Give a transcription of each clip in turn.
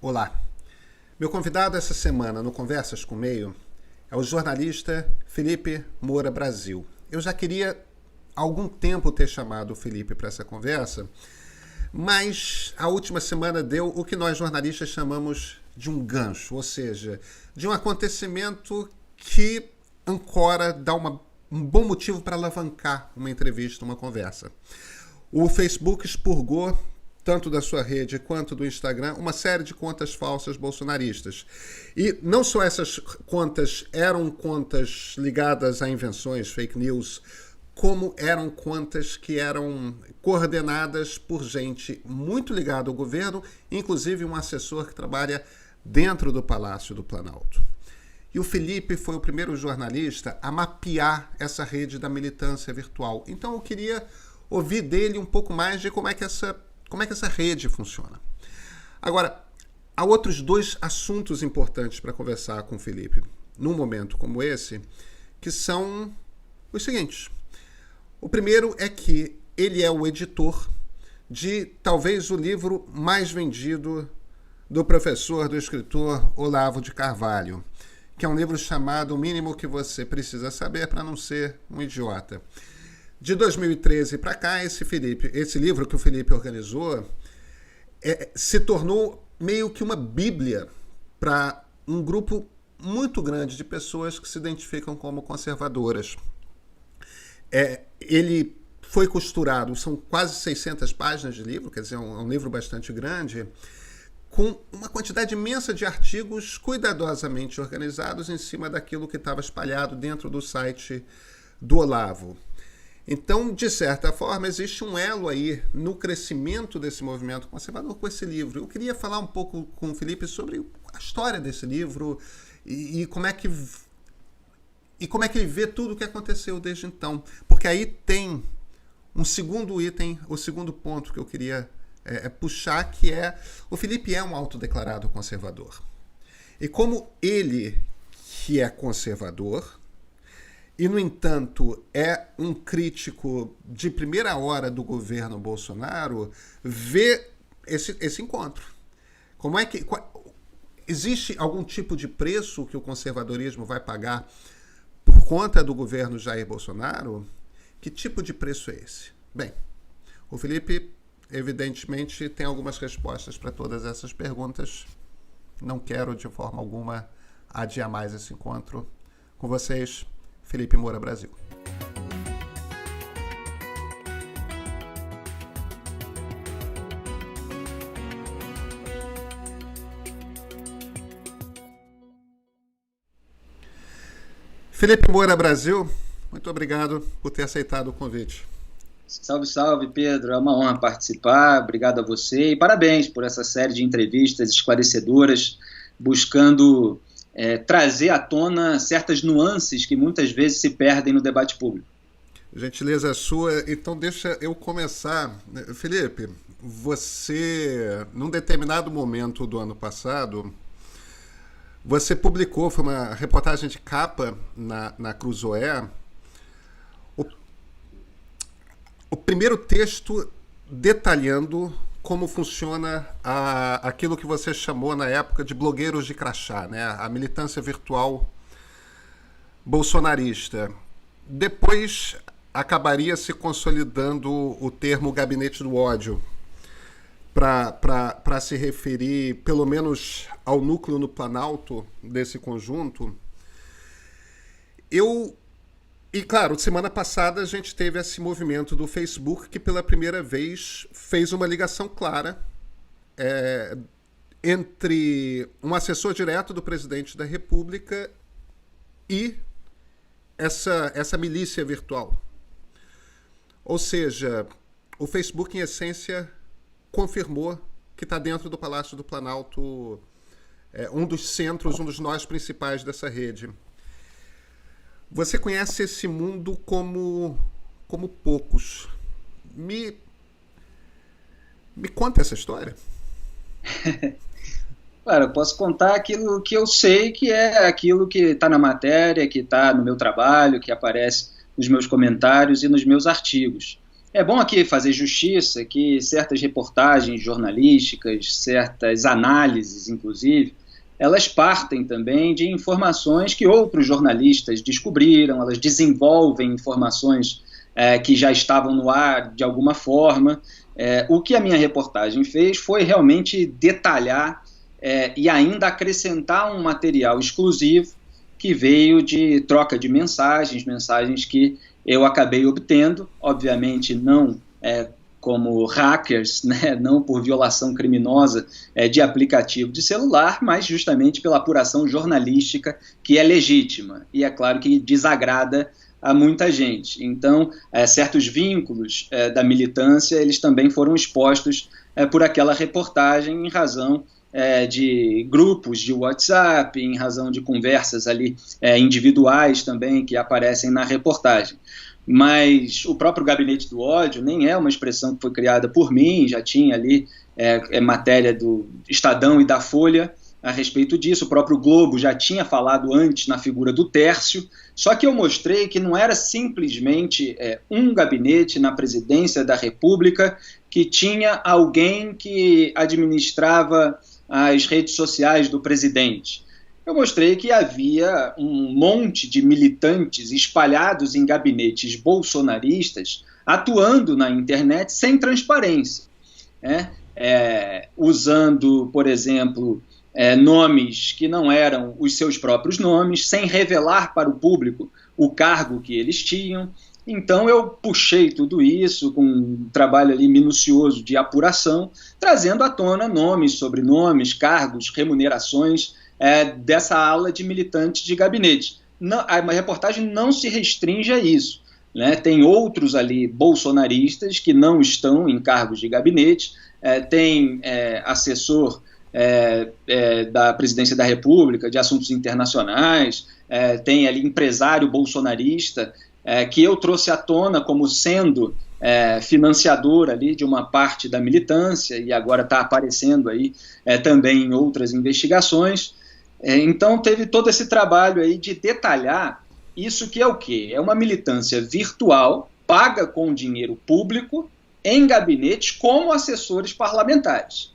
Olá, meu convidado essa semana no Conversas com o Meio é o jornalista Felipe Moura Brasil. Eu já queria há algum tempo ter chamado o Felipe para essa conversa, mas a última semana deu o que nós jornalistas chamamos de um gancho, ou seja, de um acontecimento que ancora, dá um bom motivo para alavancar uma entrevista, uma conversa. O Facebook expurgou, tanto da sua rede quanto do Instagram, uma série de contas falsas bolsonaristas. E não só essas contas eram contas ligadas a invenções, fake news, como eram contas que eram coordenadas por gente muito ligada ao governo, inclusive um assessor que trabalha dentro do Palácio do Planalto. E o Felipe foi o primeiro jornalista a mapear essa rede da militância virtual. Então eu queria ouvir dele um pouco mais de como é que essa rede funciona. Agora, há outros dois assuntos importantes para conversar com o Felipe, num momento como esse, que são os seguintes. O primeiro é que ele é o editor de talvez o livro mais vendido do professor, do escritor Olavo de Carvalho, que é um livro chamado O Mínimo que Você Precisa Saber para Não Ser um Idiota. De 2013 para cá, esse livro que o Felipe organizou se tornou meio que uma bíblia para um grupo muito grande de pessoas que se identificam como conservadoras. Ele foi costurado, são quase 600 páginas de livro, quer dizer, é um livro bastante grande, com uma quantidade imensa de artigos cuidadosamente organizados em cima daquilo que estava espalhado dentro do site do Olavo. Então, de certa forma, existe um elo aí no crescimento desse movimento conservador com esse livro. Eu queria falar um pouco com o Felipe sobre a história desse livro e como é que ele vê tudo o que aconteceu desde então. Porque aí tem um segundo item, o segundo ponto que eu queria puxar, que é o Felipe é um autodeclarado conservador. E como ele, que é conservador, e, no entanto, é um crítico de primeira hora do governo Bolsonaro, vê esse encontro. Existe algum tipo de preço que o conservadorismo vai pagar por conta do governo Jair Bolsonaro? Que tipo de preço é esse? Bem, o Felipe, evidentemente, tem algumas respostas para todas essas perguntas. Não quero, de forma alguma, adiar mais esse encontro com vocês. Felipe Moura Brasil. Felipe Moura Brasil, muito obrigado por ter aceitado o convite. Salve, salve, Pedro. É uma honra participar. Obrigado a você e parabéns por essa série de entrevistas esclarecedoras, buscando trazer à tona certas nuances que muitas vezes se perdem no debate público. Gentileza sua. Então deixa eu começar. Felipe, você, num determinado momento do ano passado, você publicou, foi uma reportagem de capa na Cruzoé, o primeiro texto detalhando como funciona aquilo que você chamou na época de blogueiros de crachá, né? A militância virtual bolsonarista. Depois acabaria se consolidando o termo gabinete do ódio para se referir, pelo menos, ao núcleo no Planalto desse conjunto. E, claro, semana passada a gente teve esse movimento do Facebook que pela primeira vez fez uma ligação clara entre um assessor direto do presidente da República e essa milícia virtual. Ou seja, o Facebook, em essência, confirmou que está dentro do Palácio do Planalto, um dos centros, um dos nós principais dessa rede. Você conhece esse mundo como poucos. Me conta essa história. Claro, eu posso contar aquilo que eu sei, que é aquilo que está na matéria, que está no meu trabalho, que aparece nos meus comentários e nos meus artigos. É bom aqui fazer justiça que certas reportagens jornalísticas, certas análises, inclusive, elas partem também de informações que outros jornalistas descobriram, elas desenvolvem informações que já estavam no ar de alguma forma. O que a minha reportagem fez foi realmente detalhar e ainda acrescentar um material exclusivo que veio de troca de mensagens que eu acabei obtendo, obviamente não como hackers, né, não por violação criminosa de aplicativo de celular, mas justamente pela apuração jornalística que é legítima e é claro que desagrada a muita gente. Então, certos vínculos da militância, eles também foram expostos por aquela reportagem em razão de grupos de WhatsApp, em razão de conversas ali individuais também que aparecem na reportagem. Mas o próprio Gabinete do Ódio nem é uma expressão que foi criada por mim, já tinha ali matéria do Estadão e da Folha a respeito disso, o próprio Globo já tinha falado antes na figura do Tércio, só que eu mostrei que não era simplesmente um gabinete na presidência da República que tinha alguém que administrava as redes sociais do presidente. Eu mostrei que havia um monte de militantes espalhados em gabinetes bolsonaristas atuando na internet sem transparência, usando, por exemplo, nomes que não eram os seus próprios nomes, sem revelar para o público o cargo que eles tinham. Então eu puxei tudo isso com um trabalho ali minucioso de apuração, trazendo à tona nomes, sobrenomes, cargos, remunerações dessa ala de militantes de gabinete. A reportagem não se restringe a isso, né? Tem outros ali bolsonaristas que não estão em cargos de gabinete, tem assessor da Presidência da República de Assuntos Internacionais, tem ali empresário bolsonarista, que eu trouxe à tona como sendo financiador ali de uma parte da militância e agora está aparecendo aí também em outras investigações. Então teve todo esse trabalho aí de detalhar isso que é o quê? É uma militância virtual, paga com dinheiro público, em gabinetes como assessores parlamentares.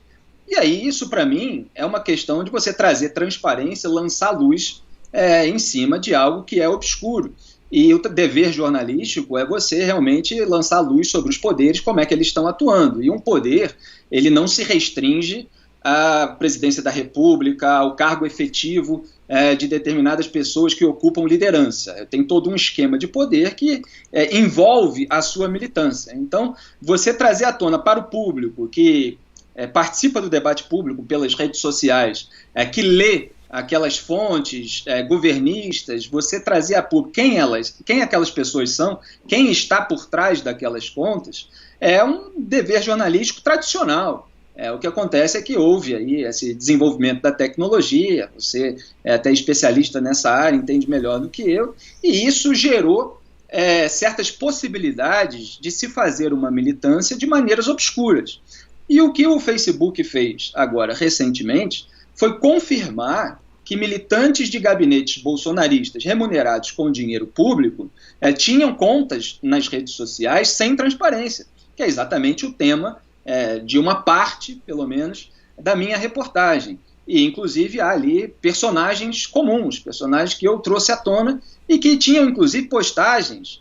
E aí isso para mim é uma questão de você trazer transparência, lançar luz em cima de algo que é obscuro. E o dever jornalístico é você realmente lançar luz sobre os poderes, como é que eles estão atuando. E um poder, ele não se restringe à presidência da República, ao cargo efetivo de determinadas pessoas que ocupam liderança. Tem todo um esquema de poder que envolve a sua militância. Então, você trazer à tona para o público que participa do debate público pelas redes sociais, que lê aquelas fontes governistas, você trazer a público quem aquelas pessoas são, quem está por trás daquelas contas, é um dever jornalístico tradicional. O que acontece é que houve aí esse desenvolvimento da tecnologia, você é até especialista nessa área, entende melhor do que eu, e isso gerou certas possibilidades de se fazer uma militância de maneiras obscuras. E o que o Facebook fez agora, recentemente, foi confirmar que militantes de gabinetes bolsonaristas remunerados com dinheiro público tinham contas nas redes sociais sem transparência, que é exatamente o tema de uma parte, pelo menos, da minha reportagem. E, inclusive, há ali personagens comuns, personagens que eu trouxe à tona e que tinham, inclusive, postagens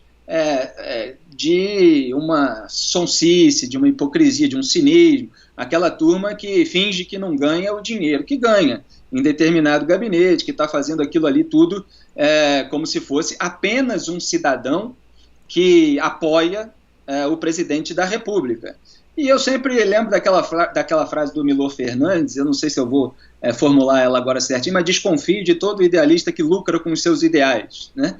de uma sonsice, de uma hipocrisia, de um cinismo, aquela turma que finge que não ganha o dinheiro que ganha em determinado gabinete, que está fazendo aquilo ali tudo como se fosse apenas um cidadão que apoia o presidente da República. E eu sempre lembro daquela frase do Milor Fernandes, eu não sei se eu vou formular ela agora certinho, mas desconfio de todo idealista que lucra com os seus ideais, né?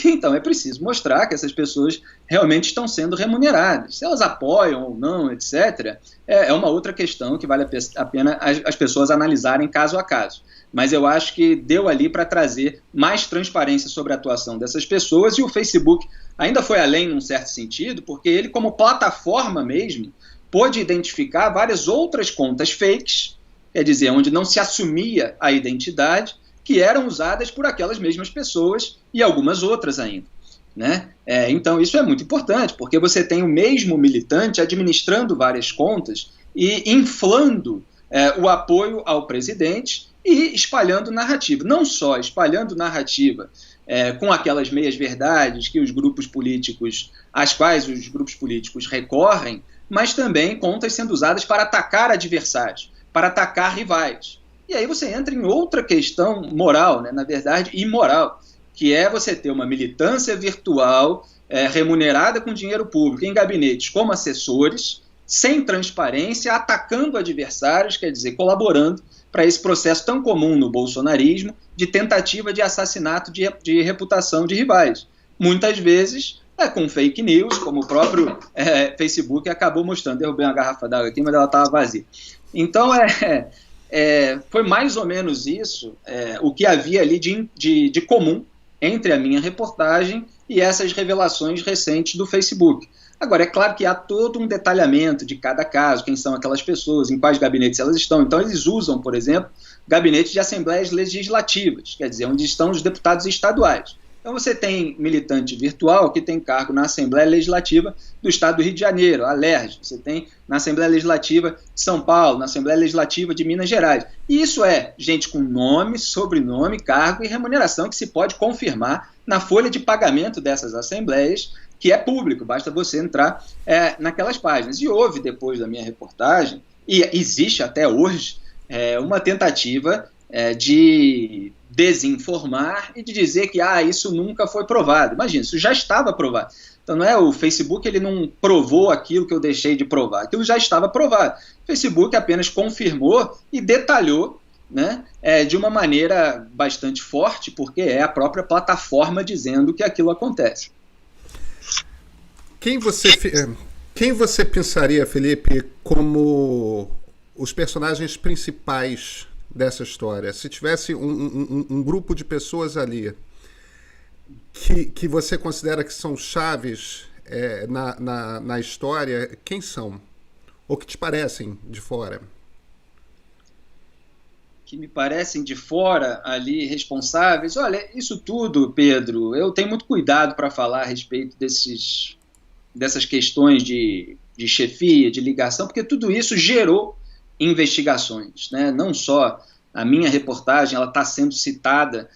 Então é preciso mostrar que essas pessoas realmente estão sendo remuneradas. Se elas apoiam ou não, etc., é uma outra questão que vale a pena as pessoas analisarem caso a caso. Mas eu acho que deu ali para trazer mais transparência sobre a atuação dessas pessoas, e o Facebook ainda foi além num certo sentido, porque ele, como plataforma mesmo, pôde identificar várias outras contas fakes, quer dizer, onde não se assumia a identidade, que eram usadas por aquelas mesmas pessoas e algumas outras ainda. né? Então, isso é muito importante, porque você tem o mesmo militante administrando várias contas e inflando o apoio ao presidente e espalhando narrativa. Não só espalhando narrativa com aquelas meias-verdades que os grupos políticos, às quais os grupos políticos recorrem, mas também contas sendo usadas para atacar adversários, para atacar rivais. E aí você entra em outra questão moral, né, na verdade, imoral, que é você ter uma militância virtual remunerada com dinheiro público em gabinetes como assessores, sem transparência, atacando adversários, quer dizer, colaborando para esse processo tão comum no bolsonarismo de tentativa de assassinato de reputação de rivais. Muitas vezes com fake news, como o próprio Facebook acabou mostrando. Derrubei uma garrafa d'água aqui, mas ela estava vazia. Então, foi mais ou menos isso o que havia ali de comum entre a minha reportagem e essas revelações recentes do Facebook. Agora, é claro que há todo um detalhamento de cada caso, quem são aquelas pessoas, em quais gabinetes elas estão. Então, eles usam, por exemplo, gabinetes de assembleias legislativas, quer dizer, onde estão os deputados estaduais. Então, você tem militante virtual que tem cargo na Assembleia Legislativa do Estado do Rio de Janeiro, a LERJ. Você tem na Assembleia Legislativa de São Paulo, na Assembleia Legislativa de Minas Gerais. E isso é gente com nome, sobrenome, cargo e remuneração que se pode confirmar na folha de pagamento dessas assembleias, que é público, basta você entrar naquelas páginas. E houve, depois da minha reportagem, e existe até hoje, uma tentativa de desinformar e de dizer que isso nunca foi provado. Imagina, isso já estava provado. Então não é o Facebook, ele não provou aquilo que eu deixei de provar, aquilo já estava provado. O Facebook apenas confirmou e detalhou, né, de uma maneira bastante forte, porque é a própria plataforma dizendo que aquilo acontece. Quem você pensaria, Felipe, como os personagens principais dessa história? Se tivesse um grupo de pessoas ali que você considera que são chaves na história, quem são? Ou que te parecem de fora? Que me parecem de fora ali responsáveis? Olha, isso tudo, Pedro, eu tenho muito cuidado para falar a respeito dessas questões de chefia, de ligação, porque tudo isso gerou investigações, né? Não só a minha reportagem, ela está sendo citada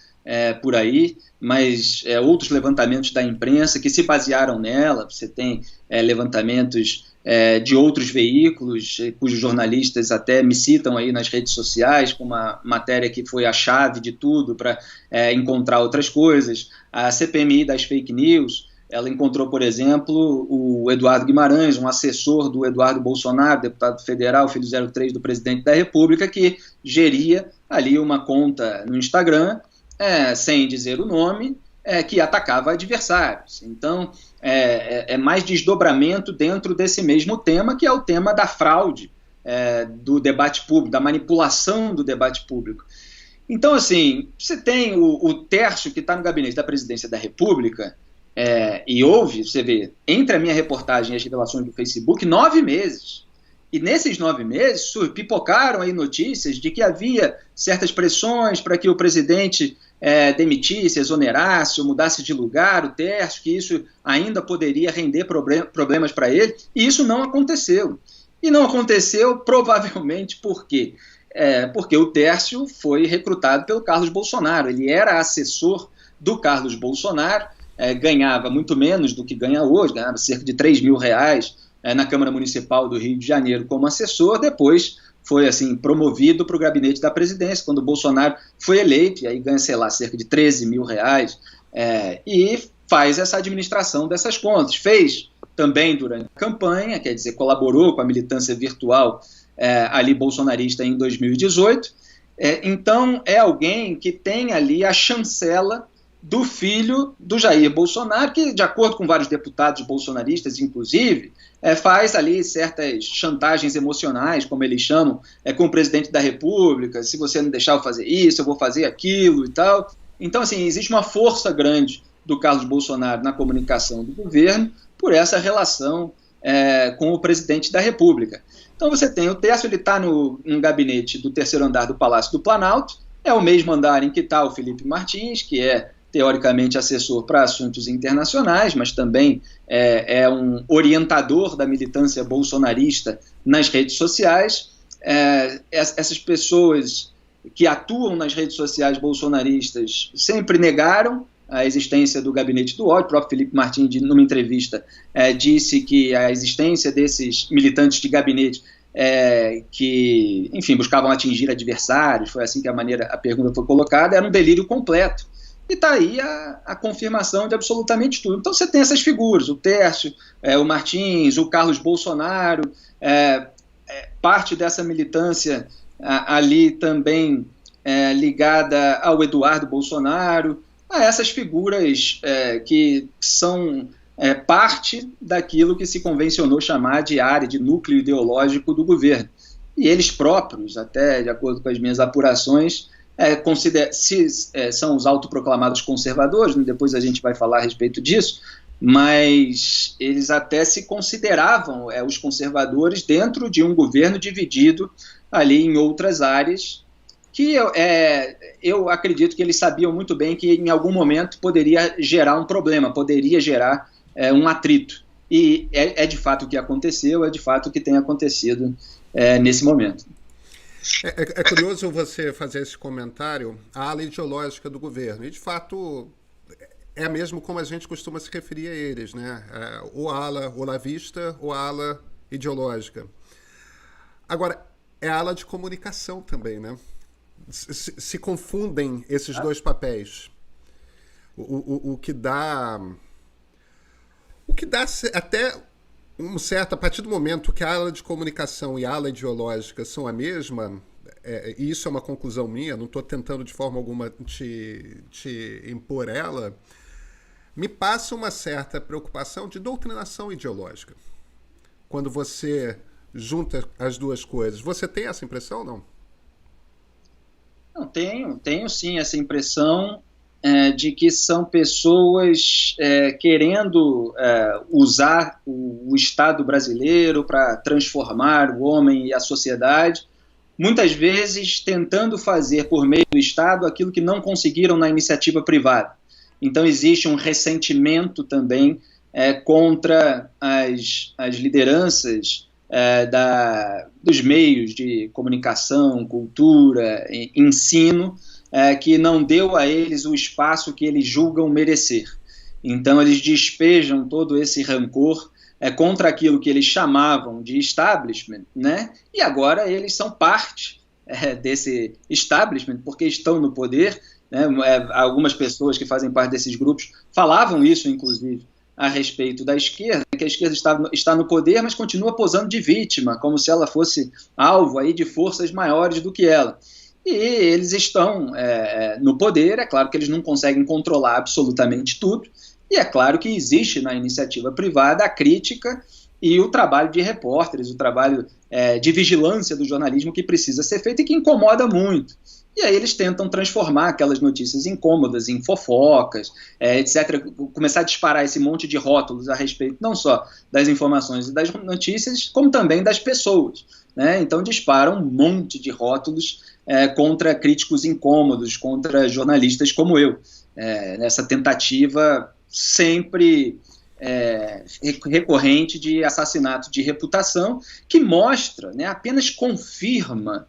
por aí, mas outros levantamentos da imprensa que se basearam nela. Você tem levantamentos de outros veículos, cujos jornalistas até me citam aí nas redes sociais, com uma matéria que foi a chave de tudo para encontrar outras coisas. A CPMI das fake news, ela encontrou, por exemplo, o Eduardo Guimarães, um assessor do Eduardo Bolsonaro, deputado federal, filho 03 do presidente da República, que geria ali uma conta no Instagram, sem dizer o nome, que atacava adversários. Então, é mais desdobramento dentro desse mesmo tema, que é o tema da fraude do debate público, da manipulação do debate público. Então, assim, você tem o Tércio, que está no gabinete da presidência da República, e houve, você vê, entre a minha reportagem e as revelações do Facebook, 9 meses. E nesses 9 meses pipocaram aí notícias de que havia certas pressões para que o presidente demitisse, exonerasse ou mudasse de lugar o Tércio, que isso ainda poderia render problemas para ele, e isso não aconteceu. E não aconteceu provavelmente por quê? Porque o Tércio foi recrutado pelo Carlos Bolsonaro, ele era assessor do Carlos Bolsonaro, ganhava muito menos do que ganha hoje, ganhava cerca de R$3 mil na Câmara Municipal do Rio de Janeiro como assessor, depois foi assim promovido para o gabinete da presidência, quando o Bolsonaro foi eleito, e aí ganha, sei lá, cerca de R$13 mil, e faz essa administração dessas contas. Fez também durante a campanha, quer dizer, colaborou com a militância virtual ali bolsonarista em 2018, então é alguém que tem ali a chancela do filho do Jair Bolsonaro, que, de acordo com vários deputados bolsonaristas, inclusive, faz ali certas chantagens emocionais, como eles chamam, com o presidente da República: se você não deixar eu fazer isso, eu vou fazer aquilo e tal. Então, assim, existe uma força grande do Carlos Bolsonaro na comunicação do governo por essa relação com o presidente da República. Então você tem o Tércio, ele está no gabinete do terceiro andar do Palácio do Planalto, é o mesmo andar em que está o Felipe Martins, que teoricamente assessor para assuntos internacionais, mas também é um orientador da militância bolsonarista nas redes sociais. Essas pessoas que atuam nas redes sociais bolsonaristas sempre negaram a existência do gabinete do ódio. O próprio Felipe Martins, numa entrevista, disse que a existência desses militantes de gabinete que, enfim, buscavam atingir adversários, foi assim que a pergunta foi colocada, era um delírio completo. E está aí a confirmação de absolutamente tudo. Então você tem essas figuras, o Tércio, o Martins, o Carlos Bolsonaro, parte dessa militância ali também ligada ao Eduardo Bolsonaro, a essas figuras que são parte daquilo que se convencionou chamar de área, de núcleo ideológico do governo. E eles próprios, até de acordo com as minhas apurações, são os autoproclamados conservadores, né? Depois a gente vai falar a respeito disso, mas eles até se consideravam os conservadores dentro de um governo dividido ali em outras áreas, que eu acredito que eles sabiam muito bem que em algum momento poderia gerar um problema, poderia gerar um atrito. E é de fato o que aconteceu, é de fato o que tem acontecido nesse momento. É curioso você fazer esse comentário à ala ideológica do governo, e de fato é mesmo como a gente costuma se referir a eles, né? Ou a ala olavista ou a ala ideológica. Agora, é a ala de comunicação também, né? Se confundem esses dois papéis, o que dá até um certo, a partir do momento que a ala de comunicação e a ala ideológica são a mesma, e isso é uma conclusão minha, não estou tentando de forma alguma te impor ela, me passa uma certa preocupação de doutrinação ideológica. Quando você junta as duas coisas, você tem essa impressão ou não? Não, tenho sim essa impressão de que são pessoas querendo usar o Estado brasileiro para transformar o homem e a sociedade, muitas vezes tentando fazer por meio do Estado aquilo que não conseguiram na iniciativa privada. Então existe um ressentimento também contra as lideranças dos meios de comunicação, cultura, ensino, que não deu a eles o espaço que eles julgam merecer. Então eles despejam todo esse rancor contra aquilo que eles chamavam de establishment, né? E agora eles são parte desse establishment, porque estão no poder, né? Algumas pessoas que fazem parte desses grupos falavam isso, inclusive, a respeito da esquerda, que a esquerda está no poder, mas continua posando de vítima, como se ela fosse alvo aí de forças maiores do que ela. E eles estão no poder, é claro que eles não conseguem controlar absolutamente tudo, e é claro que existe na iniciativa privada a crítica e o trabalho de repórteres, o trabalho de vigilância do jornalismo que precisa ser feito e que incomoda muito. E aí eles tentam transformar aquelas notícias incômodas em fofocas, etc., começar a disparar esse monte de rótulos a respeito não só das informações e das notícias, como também das pessoas, né? Então disparam um monte de rótulos contra críticos incômodos, contra jornalistas como eu, nessa tentativa sempre recorrente de assassinato de reputação, que mostra, né, apenas confirma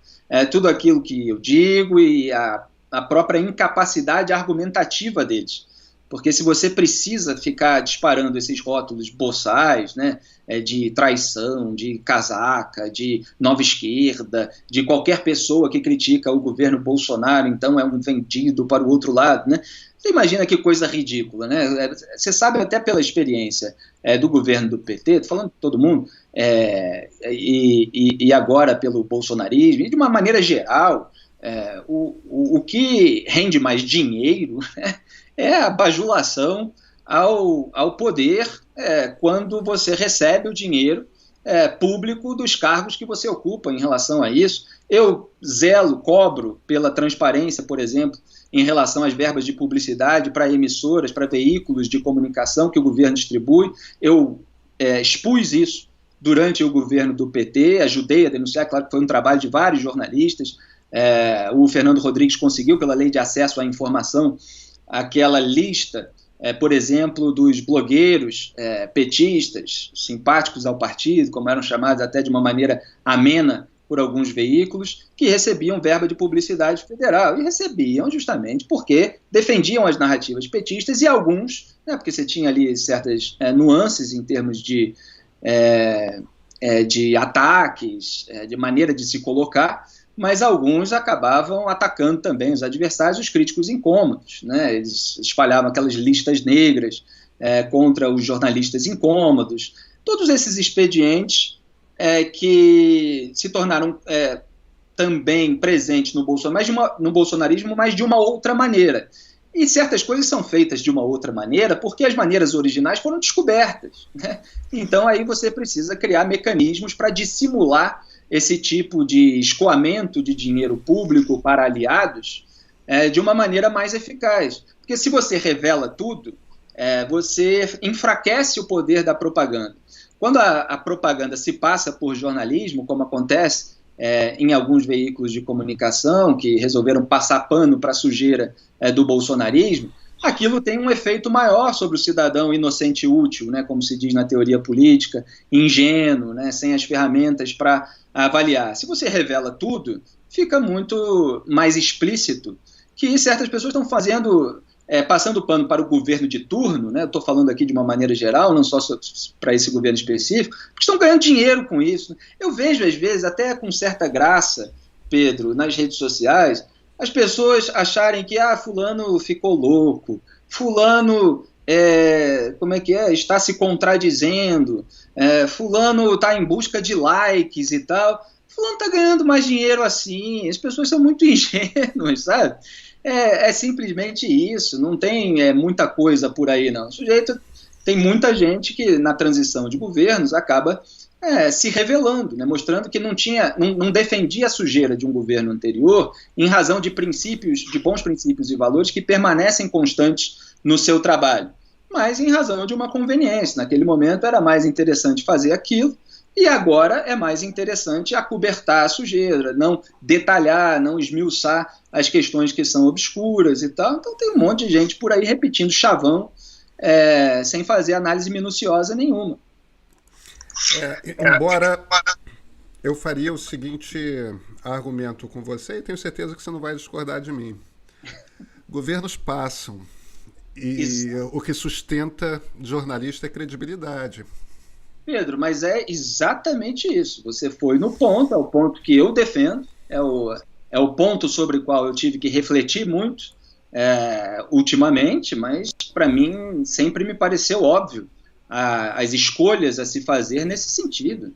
tudo aquilo que eu digo e a própria incapacidade argumentativa deles. Porque se você precisa ficar disparando esses rótulos boçais, né, de traição, de casaca, de nova esquerda, de qualquer pessoa que critica o governo Bolsonaro, então é um vendido para o outro lado, né? Você imagina que coisa ridícula, né? Você sabe até pela experiência do governo do PT, estou falando de todo mundo, e agora pelo bolsonarismo, e de uma maneira geral, o que rende mais dinheiro, né, é a bajulação ao poder quando você recebe o dinheiro público dos cargos que você ocupa em relação a isso. Eu cobro pela transparência, por exemplo, em relação às verbas de publicidade para emissoras, para veículos de comunicação que o governo distribui. Eu expus isso durante o governo do PT, ajudei a denunciar, claro que foi um trabalho de vários jornalistas. O Fernando Rodrigues conseguiu, pela lei de acesso à informação, aquela lista, por exemplo, dos blogueiros petistas, simpáticos ao partido, como eram chamados até de uma maneira amena por alguns veículos, que recebiam verba de publicidade federal, e recebiam justamente porque defendiam as narrativas petistas, e alguns, porque você tinha ali certas nuances em termos de ataques, de maneira de se colocar, mas alguns acabavam atacando também os adversários, os críticos incômodos, né? Eles espalhavam aquelas listas negras contra os jornalistas incômodos, todos esses expedientes que se tornaram também presentes no bolsonarismo, mas de uma outra maneira. E certas coisas são feitas de uma outra maneira porque as maneiras originais foram descobertas, né? Então aí você precisa criar mecanismos para dissimular esse tipo de escoamento de dinheiro público para aliados de uma maneira mais eficaz. Porque se você revela tudo, você enfraquece o poder da propaganda. Quando a propaganda se passa por jornalismo, como acontece em alguns veículos de comunicação que resolveram passar pano para a sujeira do bolsonarismo, aquilo tem um efeito maior sobre o cidadão inocente e útil, né, como se diz na teoria política, ingênuo, né, sem as ferramentas para avaliar. Se você revela tudo, fica muito mais explícito que certas pessoas estão fazendo, passando pano para o governo de turno, né, eu estou falando aqui de uma maneira geral, não só para esse governo específico, porque estão ganhando dinheiro com isso. Eu vejo, às vezes, até com certa graça, Pedro, nas redes sociais, as pessoas acharem que fulano ficou louco, fulano está se contradizendo, fulano está em busca de likes e tal, fulano está ganhando mais dinheiro assim, as pessoas são muito ingênuas, sabe? É simplesmente isso, não tem muita coisa por aí não. O sujeito, tem muita gente que na transição de governos acaba se revelando, né, mostrando que não defendia a sujeira de um governo anterior em razão de princípios, de bons princípios e valores que permanecem constantes no seu trabalho, mas em razão de uma conveniência. Naquele momento era mais interessante fazer aquilo, e agora é mais interessante acobertar a sujeira, não detalhar, não esmiuçar as questões que são obscuras e tal. Então tem um monte de gente por aí repetindo chavão sem fazer análise minuciosa nenhuma. Embora eu faria o seguinte argumento com você, e tenho certeza que você não vai discordar de mim. Governos passam e o que sustenta jornalista é credibilidade. Pedro, mas é exatamente isso. Você foi no ponto, é o ponto que eu defendo, é o ponto sobre o qual eu tive que refletir muito ultimamente, mas para mim sempre me pareceu óbvio as escolhas a se fazer nesse sentido.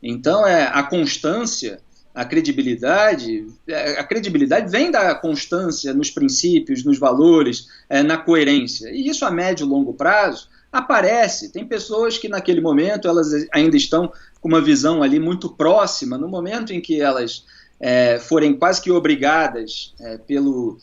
Então, a constância, a credibilidade vem da constância nos princípios, nos valores, na coerência. E isso a médio e longo prazo aparece. Tem pessoas que naquele momento elas ainda estão com uma visão ali muito próxima, no momento em que elas forem quase que obrigadas pelo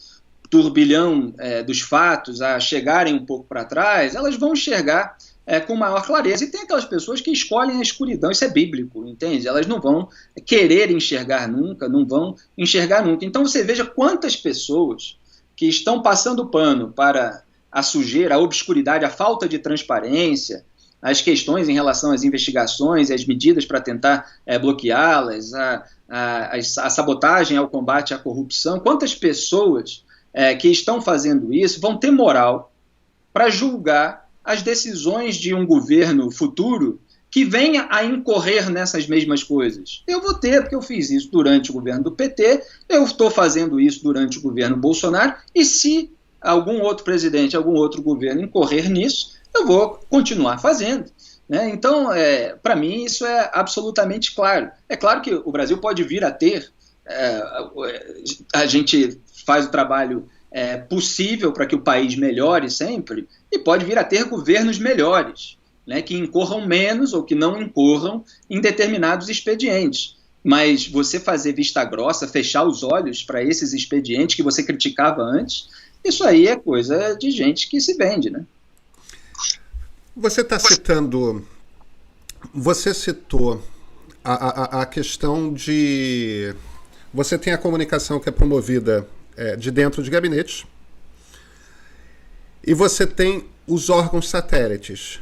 turbilhão dos fatos a chegarem um pouco para trás, elas vão enxergar com maior clareza. E tem aquelas pessoas que escolhem a escuridão, isso é bíblico, entende? Elas não vão querer enxergar nunca, não vão enxergar nunca. Então você veja quantas pessoas que estão passando pano para a sujeira, a obscuridade, a falta de transparência, as questões em relação às investigações e as medidas para tentar bloqueá-las, a sabotagem ao combate à corrupção, quantas pessoas que estão fazendo isso vão ter moral para julgar as decisões de um governo futuro que venha a incorrer nessas mesmas coisas. Eu vou ter, porque eu fiz isso durante o governo do PT, eu estou fazendo isso durante o governo Bolsonaro, e se algum outro presidente, algum outro governo incorrer nisso, eu vou continuar fazendo. Né? Então, para mim, isso é absolutamente claro. É claro que o Brasil pode vir a ter, a gente faz o trabalho possível para que o país melhore sempre, e pode vir a ter governos melhores, né, que incorram menos ou que não incorram em determinados expedientes. Mas você fazer vista grossa, fechar os olhos para esses expedientes que você criticava antes, isso aí é coisa de gente que se vende, né? Você está citando... Você citou a questão de... Você tem a comunicação que é promovida de dentro de gabinetes, E você tem os órgãos satélites.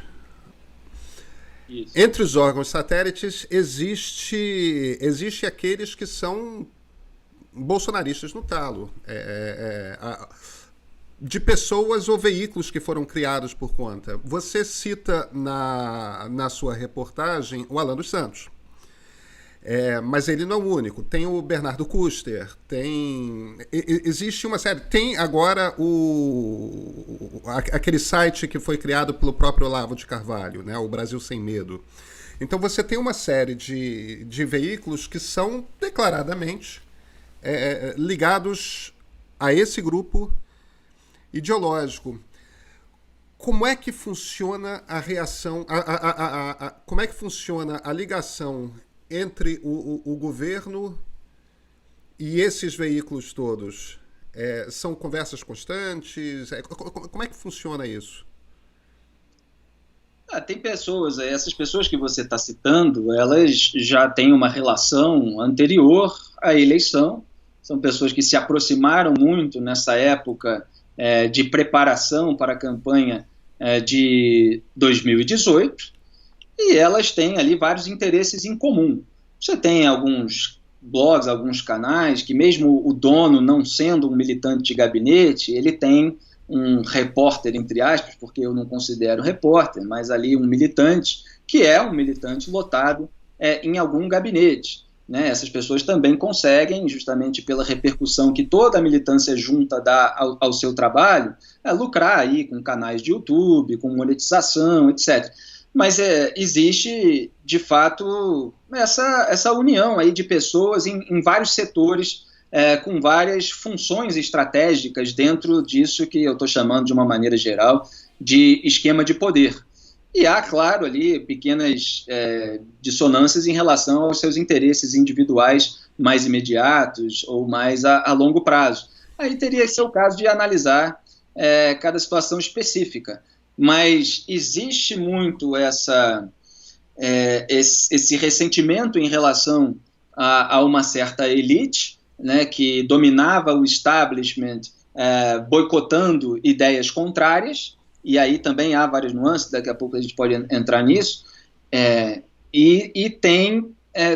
Isso. Entre os órgãos satélites existe aqueles que são bolsonaristas no talo, de pessoas ou veículos que foram criados por conta. Você cita na sua reportagem o Alan dos Santos. Mas ele não é o único. Tem o Bernardo Custer, existe uma série. Tem agora aquele site que foi criado pelo próprio Olavo de Carvalho, né, o Brasil Sem Medo. Então você tem uma série de veículos que são declaradamente ligados a esse grupo ideológico. Como é que funciona a reação, como é que funciona a ligação entre o governo e esses veículos todos? São conversas constantes? Como é que funciona isso? Tem pessoas, essas pessoas que você está citando, elas já têm uma relação anterior à eleição, são pessoas que se aproximaram muito nessa época de preparação para a campanha de 2018, e elas têm ali vários interesses em comum. Você tem alguns blogs, alguns canais, que mesmo o dono não sendo um militante de gabinete, ele tem um repórter, entre aspas, porque eu não considero repórter, mas ali um militante, que é um militante lotado em algum gabinete. Né? Essas pessoas também conseguem, justamente pela repercussão que toda a militância junta dá ao seu trabalho, lucrar aí com canais de YouTube, com monetização, etc. Mas existe, de fato, essa união aí de pessoas em vários setores, com várias funções estratégicas dentro disso que eu estou chamando, de uma maneira geral, de esquema de poder. E há, claro, ali pequenas dissonâncias em relação aos seus interesses individuais mais imediatos ou mais a longo prazo. Aí teria que ser o caso de analisar cada situação específica. Mas existe muito esse ressentimento em relação a uma certa elite, né, que dominava o establishment, boicotando ideias contrárias, e aí também há várias nuances, daqui a pouco a gente pode entrar nisso, e tem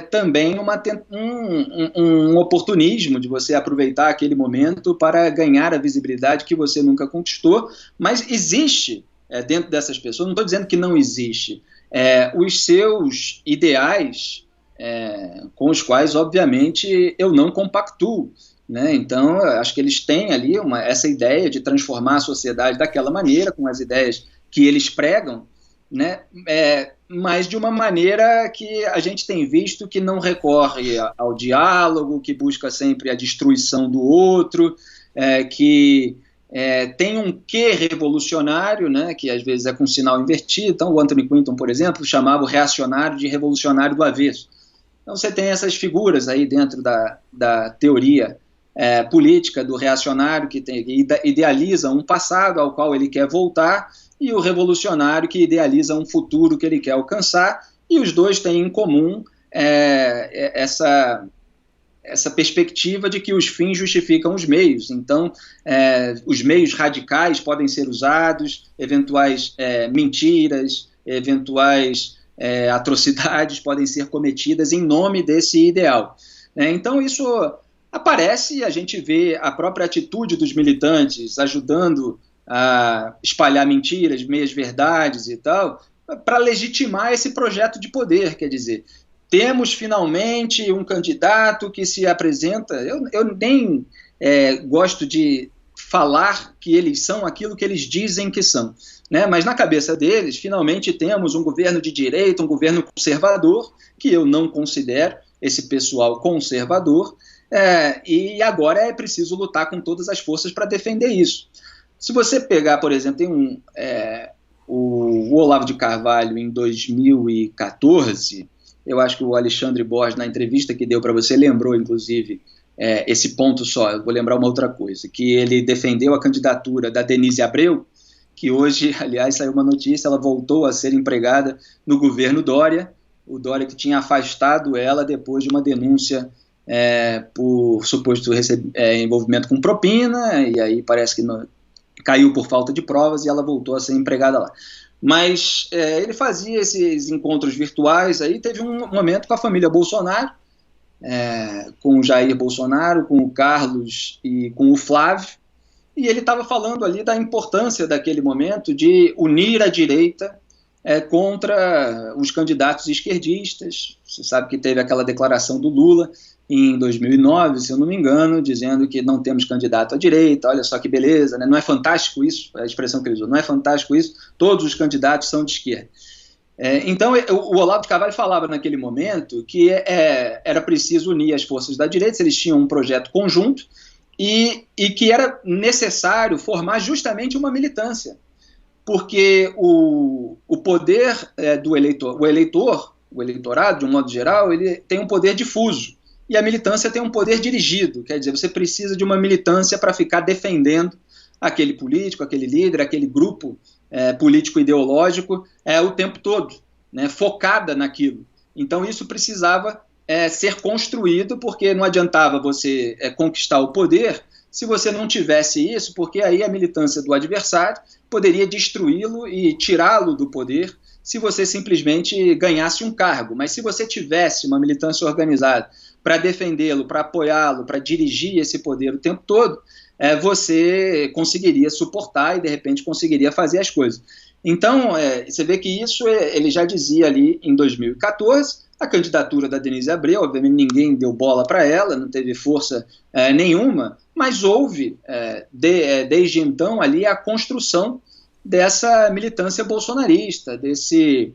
também um oportunismo de você aproveitar aquele momento para ganhar a visibilidade que você nunca conquistou, mas existe dentro dessas pessoas, não estou dizendo que não existe, os seus ideais com os quais, obviamente, eu não compactuo. Né? Então, acho que eles têm ali essa ideia de transformar a sociedade daquela maneira, com as ideias que eles pregam, né? Mas de uma maneira que a gente tem visto que não recorre ao diálogo, que busca sempre a destruição do outro, que tem um quê revolucionário, né, que às vezes é com sinal invertido. Então o Anthony Quinton, por exemplo, chamava o reacionário de revolucionário do avesso. Então você tem essas figuras aí dentro da teoria política do reacionário, que idealiza um passado ao qual ele quer voltar, e o revolucionário que idealiza um futuro que ele quer alcançar, e os dois têm em comum essa perspectiva de que os fins justificam os meios. Então, os meios radicais podem ser usados, eventuais mentiras, eventuais atrocidades podem ser cometidas em nome desse ideal. Então, isso aparece, e a gente vê a própria atitude dos militantes ajudando a espalhar mentiras, meias-verdades e tal, para legitimar esse projeto de poder. Quer dizer, temos finalmente um candidato que se apresenta. Eu nem gosto de falar que eles são aquilo que eles dizem que são, né? Mas na cabeça deles, finalmente temos um governo de direita, um governo conservador, que eu não considero esse pessoal conservador, e agora é preciso lutar com todas as forças para defender isso. Se você pegar, por exemplo, tem o Olavo de Carvalho em 2014, eu acho que o Alexandre Borges, na entrevista que deu para você, lembrou, inclusive, esse ponto só. Eu vou lembrar uma outra coisa, que ele defendeu a candidatura da Denise Abreu, que hoje, aliás, saiu uma notícia, ela voltou a ser empregada no governo Dória, o Dória que tinha afastado ela depois de uma denúncia por suposto envolvimento com propina, e aí parece que caiu por falta de provas e ela voltou a ser empregada lá. Mas ele fazia esses encontros virtuais, aí teve um momento com a família Bolsonaro, com o Jair Bolsonaro, com o Carlos e com o Flávio, e ele estava falando ali da importância daquele momento de unir a direita contra os candidatos esquerdistas. Você sabe que teve aquela declaração do Lula em 2009, se eu não me engano, dizendo que não temos candidato à direita, olha só que beleza, né? Não é fantástico isso? A expressão que ele usou, não é fantástico isso? Todos os candidatos são de esquerda. Então, o Olavo de Carvalho falava naquele momento que era preciso unir as forças da direita, eles tinham um projeto conjunto, e que era necessário formar justamente uma militância, porque o poder do eleitor, o eleitorado, de um modo geral, ele tem um poder difuso, e a militância tem um poder dirigido, quer dizer, você precisa de uma militância para ficar defendendo aquele político, aquele líder, aquele grupo político-ideológico o tempo todo, né, focada naquilo. Então isso precisava ser construído, porque não adiantava você conquistar o poder se você não tivesse isso, porque aí a militância do adversário poderia destruí-lo e tirá-lo do poder se você simplesmente ganhasse um cargo. Mas se você tivesse uma militância organizada para defendê-lo, para apoiá-lo, para dirigir esse poder o tempo todo, você conseguiria suportar e, de repente, conseguiria fazer as coisas. Então, você vê que isso ele já dizia ali em 2014, a candidatura da Denise Abreu, obviamente ninguém deu bola para ela, não teve força nenhuma, mas houve, desde então, ali a construção dessa militância bolsonarista, desse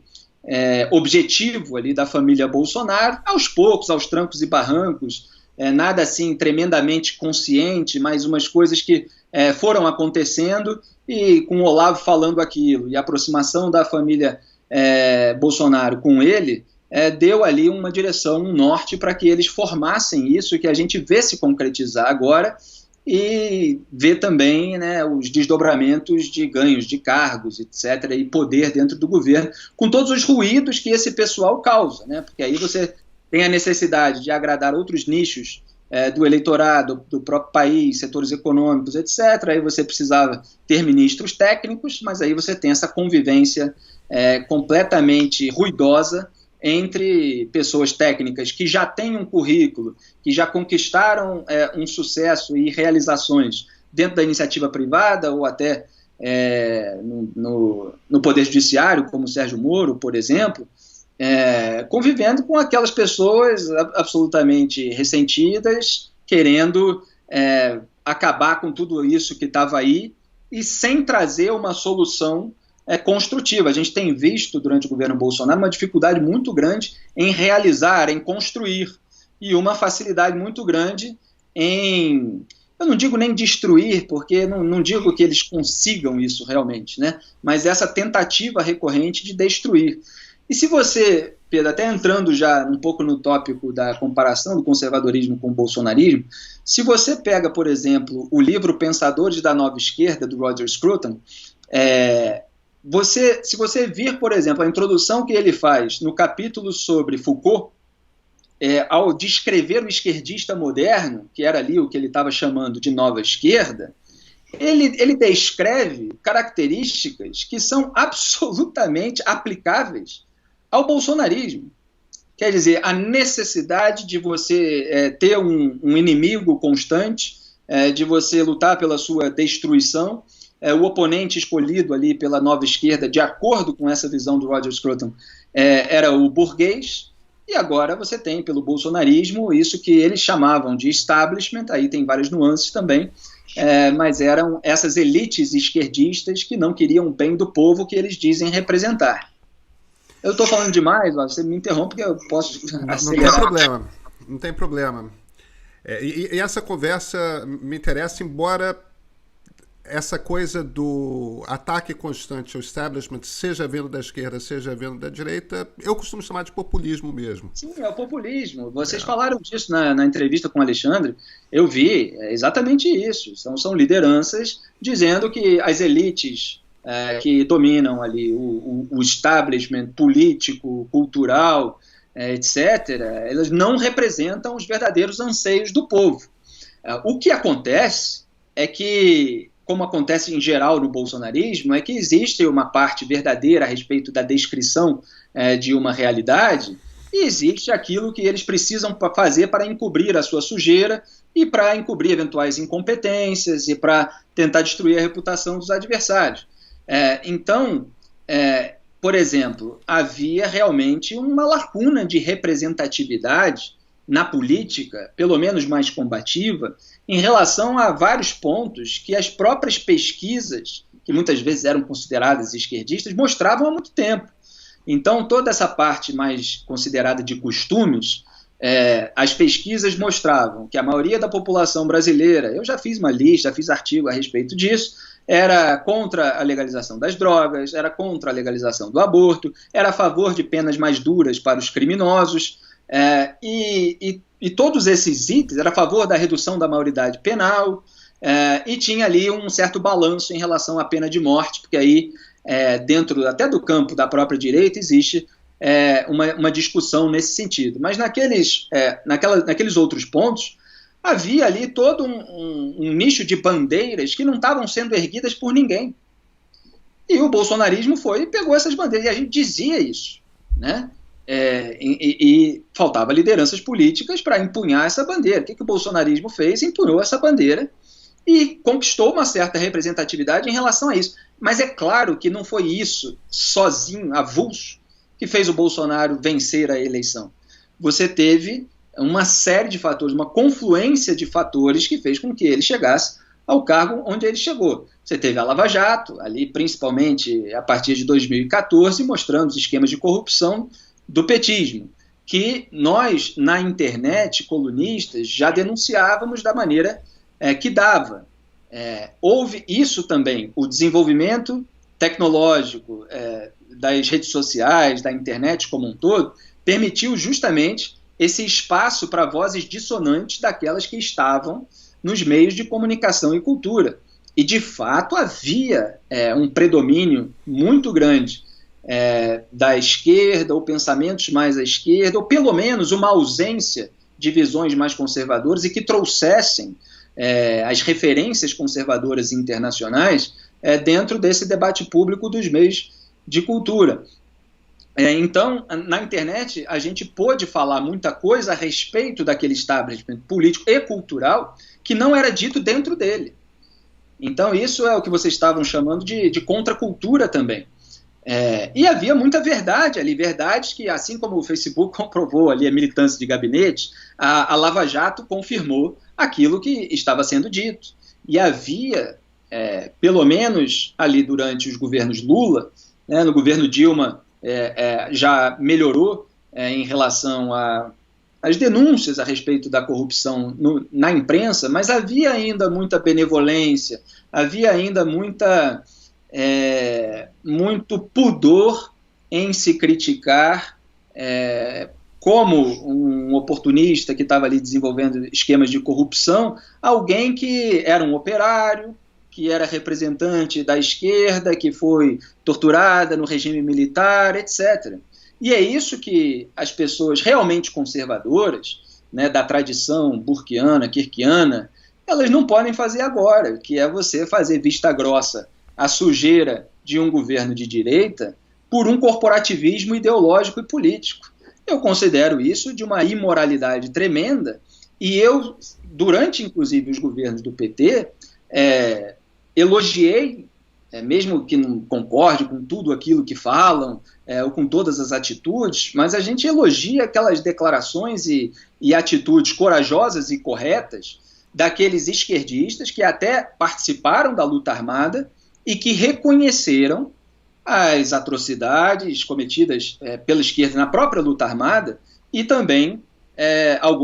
objetivo ali da família Bolsonaro, aos poucos, aos trancos e barrancos, nada assim tremendamente consciente, mas umas coisas que foram acontecendo, e com o Olavo falando aquilo, e a aproximação da família Bolsonaro com ele, deu ali uma direção, um norte para que eles formassem isso, que a gente vê se concretizar agora, e vê também, né, os desdobramentos de ganhos de cargos, etc., e poder dentro do governo, com todos os ruídos que esse pessoal causa, né, porque aí você tem a necessidade de agradar outros nichos do eleitorado, do próprio país, setores econômicos, etc., aí você precisava ter ministros técnicos, mas aí você tem essa convivência completamente ruidosa entre pessoas técnicas que já têm um currículo, que já conquistaram um sucesso e realizações dentro da iniciativa privada ou até no Poder Judiciário, como o Sérgio Moro, por exemplo, convivendo com aquelas pessoas absolutamente ressentidas, querendo acabar com tudo isso que estava aí e sem trazer uma solução construtiva. A gente tem visto durante o governo Bolsonaro uma dificuldade muito grande em realizar, em construir, e uma facilidade muito grande em, eu não digo nem destruir, porque não digo que eles consigam isso realmente, né? Mas essa tentativa recorrente de destruir. E se você, Pedro, até entrando já um pouco no tópico da comparação do conservadorismo com o bolsonarismo, se você pega, por exemplo, o livro Pensadores da Nova Esquerda, do Roger Scruton, se você vir, por exemplo, a introdução que ele faz no capítulo sobre Foucault, ao descrever o esquerdista moderno, que era ali o que ele estava chamando de nova esquerda, ele descreve características que são absolutamente aplicáveis ao bolsonarismo. Quer dizer, a necessidade de você ter um inimigo constante, de você lutar pela sua destruição. O oponente escolhido ali pela nova esquerda, de acordo com essa visão do Roger Scruton, era o burguês, e agora você tem pelo bolsonarismo isso que eles chamavam de establishment, aí tem várias nuances também, mas eram essas elites esquerdistas que não queriam o bem do povo que eles dizem representar. Eu estou falando demais, você me interrompe que eu posso acelerar. Não tem problema. E essa conversa me interessa, embora essa coisa do ataque constante ao establishment, seja vindo da esquerda, seja vindo da direita, eu costumo chamar de populismo mesmo. Sim, é o populismo. Vocês falaram disso na entrevista com o Alexandre, eu vi exatamente isso. São lideranças dizendo que as elites que dominam ali o establishment político, cultural, etc., elas não representam os verdadeiros anseios do povo. O que acontece é que como acontece em geral no bolsonarismo, é que existe uma parte verdadeira a respeito da descrição de uma realidade, e existe aquilo que eles precisam fazer para encobrir a sua sujeira e para encobrir eventuais incompetências e para tentar destruir a reputação dos adversários. Então, por exemplo, havia realmente uma lacuna de representatividade na política, pelo menos mais combativa, em relação a vários pontos que as próprias pesquisas, que muitas vezes eram consideradas esquerdistas, mostravam há muito tempo. Então, toda essa parte mais considerada de costumes, as pesquisas mostravam que a maioria da população brasileira, eu já fiz uma lista, já fiz artigo a respeito disso, era contra a legalização das drogas, era contra a legalização do aborto, era a favor de penas mais duras para os criminosos, e todos esses itens, era a favor da redução da maioridade penal, e tinha ali um certo balanço em relação à pena de morte, porque aí, dentro até do campo da própria direita, existe uma discussão nesse sentido. Mas naqueles outros pontos, havia ali todo um nicho de bandeiras que não estavam sendo erguidas por ninguém. E o bolsonarismo foi e pegou essas bandeiras, e a gente dizia isso, né? E faltava lideranças políticas para empunhar essa bandeira. O que o bolsonarismo fez? Empunhou essa bandeira e conquistou uma certa representatividade em relação a isso. Mas é claro que não foi isso, sozinho, avulso, que fez o Bolsonaro vencer a eleição. Você teve uma série de fatores, uma confluência de fatores que fez com que ele chegasse ao cargo onde ele chegou. Você teve a Lava Jato, ali principalmente a partir de 2014, mostrando os esquemas de corrupção do petismo, que nós, na internet, colunistas, já denunciávamos da maneira que dava. Houve isso também, o desenvolvimento tecnológico das redes sociais, da internet como um todo, permitiu justamente esse espaço para vozes dissonantes daquelas que estavam nos meios de comunicação e cultura. E, de fato, havia um predomínio muito grande da esquerda, ou pensamentos mais à esquerda, ou pelo menos uma ausência de visões mais conservadoras e que trouxessem as referências conservadoras internacionais dentro desse debate público dos meios de cultura. Então, na internet, a gente pôde falar muita coisa a respeito daquele establishment político e cultural que não era dito dentro dele. Então, isso é o que vocês estavam chamando de contracultura também. E havia muita verdade ali, verdades que, assim como o Facebook comprovou ali a militância de gabinete, a Lava Jato confirmou aquilo que estava sendo dito. E havia, pelo menos ali durante os governos Lula, no governo Dilma já melhorou em relação às denúncias a respeito da corrupção na imprensa, mas havia ainda muita benevolência, havia ainda muito pudor em se criticar como um oportunista que estava ali desenvolvendo esquemas de corrupção, alguém que era um operário, que era representante da esquerda, que foi torturada no regime militar, etc. E é isso que as pessoas realmente conservadoras, da tradição burkeana, kirkiana, elas não podem fazer agora, que é você fazer vista grossa à sujeira de um governo de direita por um corporativismo ideológico e político. Eu considero isso de uma imoralidade tremenda, e eu, durante inclusive os governos do PT, elogiei, mesmo que não concorde com tudo aquilo que falam, ou com todas as atitudes, mas a gente elogia aquelas declarações e atitudes corajosas e corretas daqueles esquerdistas que até participaram da luta armada e que reconheceram as atrocidades cometidas pela esquerda na própria luta armada e também,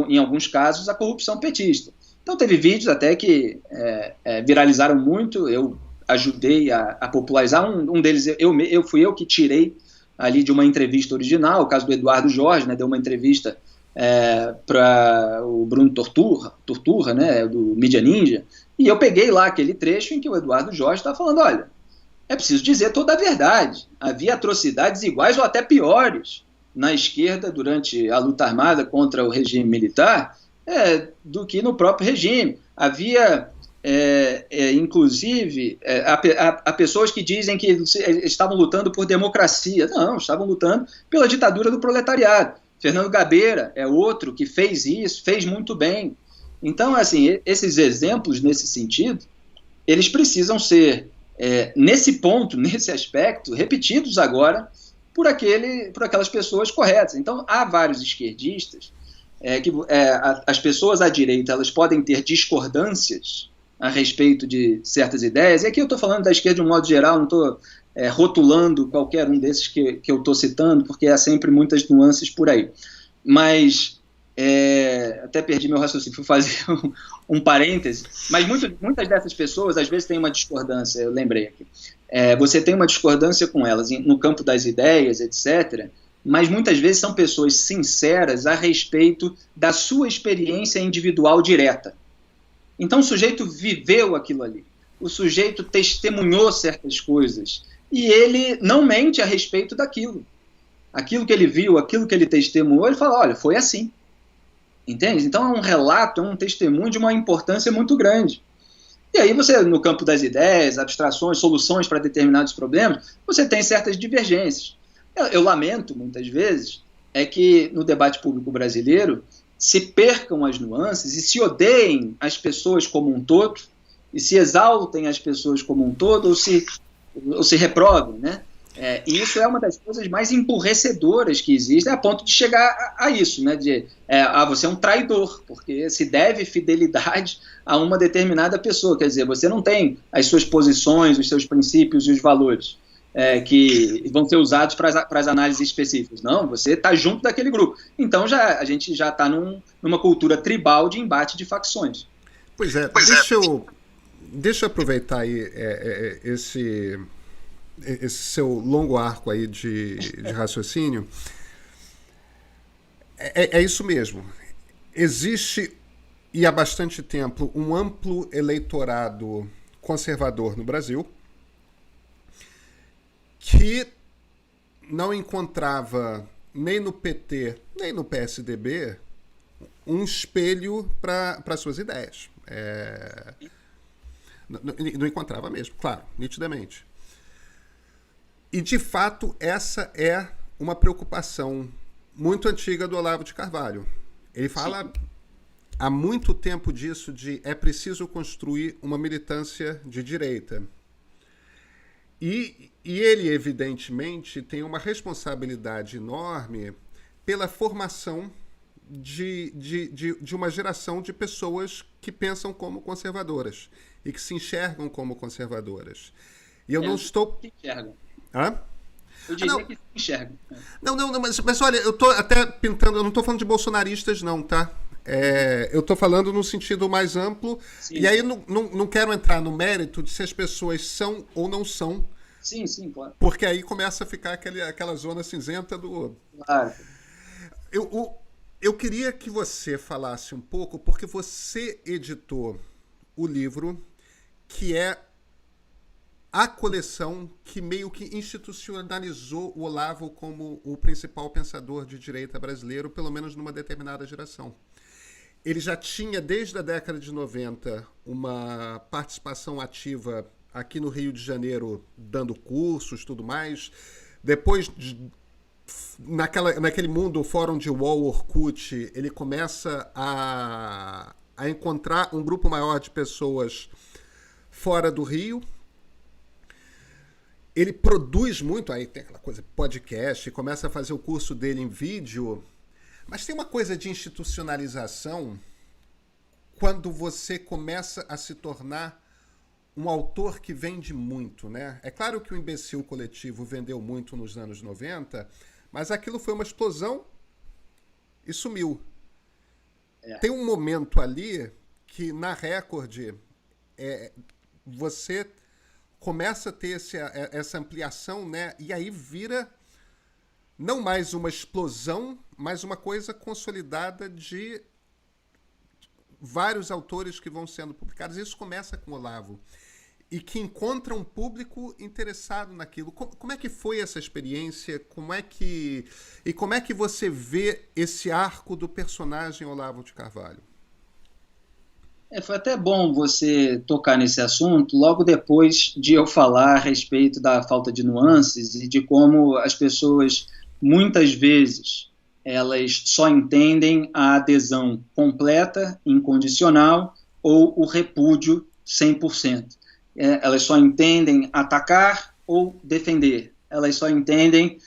em alguns casos, a corrupção petista. Então teve vídeos até que viralizaram muito, eu ajudei a popularizar, um deles fui eu que tirei ali de uma entrevista original, o caso do Eduardo Jorge, deu uma entrevista para o Bruno Torturra, do Mídia Ninja, e eu peguei lá aquele trecho em que o Eduardo Jorge está falando, olha, é preciso dizer toda a verdade, havia atrocidades iguais ou até piores na esquerda durante a luta armada contra o regime militar do que no próprio regime. Havia inclusive, há pessoas que dizem que estavam lutando por democracia. Não, estavam lutando pela ditadura do proletariado. Fernando Gabeira é outro que fez isso, fez muito bem. Então, assim, esses exemplos nesse sentido, eles precisam ser, nesse ponto, nesse aspecto, repetidos agora por aquelas pessoas corretas. Então, há vários esquerdistas as pessoas à direita elas podem ter discordâncias a respeito de certas ideias, e aqui eu estou falando da esquerda de um modo geral, não estou rotulando qualquer um desses que eu estou citando, porque há sempre muitas nuances por aí. Mas, até perdi meu raciocínio, fui fazer um parêntese, mas muitas dessas pessoas às vezes têm uma discordância, eu lembrei aqui. Você tem uma discordância com elas no campo das ideias, etc., mas muitas vezes são pessoas sinceras a respeito da sua experiência individual direta. Então o sujeito viveu aquilo ali, o sujeito testemunhou certas coisas, e ele não mente a respeito daquilo. Aquilo que ele viu, aquilo que ele testemunhou, ele fala, olha, foi assim. Entende? Então é um relato, é um testemunho de uma importância muito grande. E aí você, no campo das ideias, abstrações, soluções para determinados problemas, você tem certas divergências. Eu lamento, muitas vezes, que no debate público brasileiro se percam as nuances e se odeiem as pessoas como um todo, e se exaltem as pessoas como um todo, ou se reprovem, né? E isso é uma das coisas mais emburrecedoras que existem, a ponto de chegar a isso, né? Você é um traidor, porque se deve fidelidade a uma determinada pessoa, quer dizer, você não tem as suas posições, os seus princípios e os valores que vão ser usados para as análises específicas. Não, você está junto daquele grupo. Então a gente já está numa cultura tribal de embate de facções. Pois é, deixa eu aproveitar aí esse seu longo arco aí de raciocínio. É isso mesmo. Existe, e há bastante tempo, um amplo eleitorado conservador no Brasil que não encontrava nem no PT, nem no PSDB um espelho para suas ideias. Não encontrava mesmo, claro, nitidamente. E, de fato, essa é uma preocupação muito antiga do Olavo de Carvalho. Ele fala há muito tempo disso, é preciso construir uma militância de direita. E ele, evidentemente, tem uma responsabilidade enorme pela formação de uma geração de pessoas que pensam como conservadoras e que se enxergam como conservadoras. E eu não estou... Que enxergam. Hã? Eu diria que se enxergam. Não, mas olha, eu estou até pintando, eu não estou falando de bolsonaristas não, tá? Eu estou falando no sentido mais amplo. Sim, e aí não quero entrar no mérito de se as pessoas são ou não são. Sim, claro. Porque aí começa a ficar aquela zona cinzenta do... Claro. Eu queria que você falasse um pouco, porque você editou o livro que é a coleção que meio que institucionalizou o Olavo como o principal pensador de direita brasileiro, pelo menos numa determinada geração. Ele já tinha, desde a década de 90, uma participação ativa aqui no Rio de Janeiro, dando cursos, tudo mais. Depois, naquele mundo, o fórum de UOL, Orkut, ele começa a encontrar um grupo maior de pessoas fora do Rio. Ele produz muito, aí tem aquela coisa, podcast, começa a fazer o curso dele em vídeo. Mas tem uma coisa de institucionalização quando você começa a se tornar um autor que vende muito, né? É claro que o Imbecil Coletivo vendeu muito nos anos 90, mas aquilo foi uma explosão e sumiu. Tem um momento ali que, na Record, você começa a ter essa ampliação, né? E aí vira não mais uma explosão, mas uma coisa consolidada de vários autores que vão sendo publicados. Isso começa com o Olavo. E que encontra um público interessado naquilo. Como é que foi essa experiência? Como é que você vê esse arco do personagem Olavo de Carvalho? Foi até bom você tocar nesse assunto logo depois de eu falar a respeito da falta de nuances e de como as pessoas, muitas vezes, elas só entendem a adesão completa, incondicional, ou o repúdio 100%. Elas só entendem atacar ou defender. Elas só entendem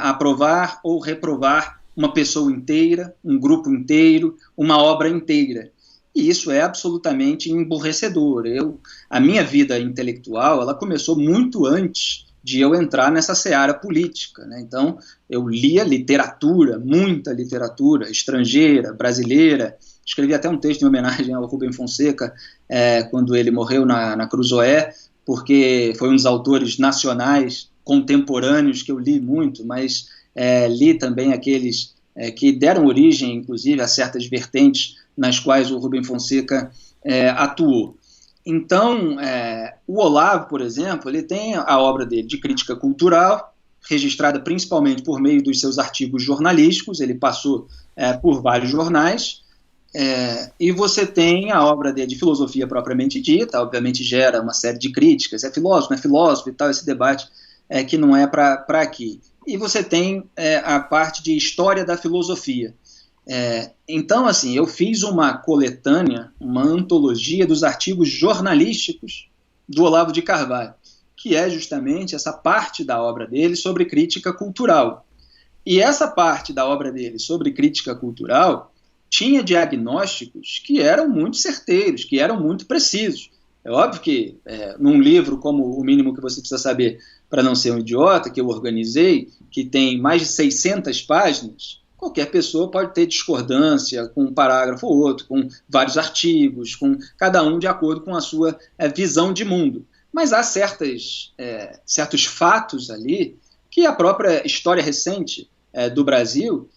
aprovar ou reprovar uma pessoa inteira, um grupo inteiro, uma obra inteira. E isso é absolutamente emburrecedor. A minha vida intelectual, ela começou muito antes de eu entrar nessa seara política, né? Então, eu lia literatura, muita literatura, estrangeira, brasileira. Escrevi até um texto em homenagem ao Rubem Fonseca, quando ele morreu na Cruzoé, porque foi um dos autores nacionais contemporâneos que eu li muito, mas li também aqueles que deram origem, inclusive, a certas vertentes nas quais o Rubem Fonseca atuou. Então, o Olavo, por exemplo, ele tem a obra dele de crítica cultural, registrada principalmente por meio dos seus artigos jornalísticos. Ele passou por vários jornais, e você tem a obra dele de filosofia propriamente dita, obviamente gera uma série de críticas, é filósofo, não é filósofo e tal, esse debate que não é para aqui. E você tem a parte de história da filosofia. Então, assim, eu fiz uma coletânea, uma antologia dos artigos jornalísticos do Olavo de Carvalho, que é justamente essa parte da obra dele sobre crítica cultural. E essa parte da obra dele sobre crítica cultural tinha diagnósticos que eram muito certeiros, que eram muito precisos. É óbvio que num livro como O Mínimo que Você Precisa Saber para Não Ser um Idiota, que eu organizei, que tem mais de 600 páginas, qualquer pessoa pode ter discordância com um parágrafo ou outro, com vários artigos, com cada um de acordo com a sua visão de mundo. Mas há certos fatos ali que a própria história recente do Brasil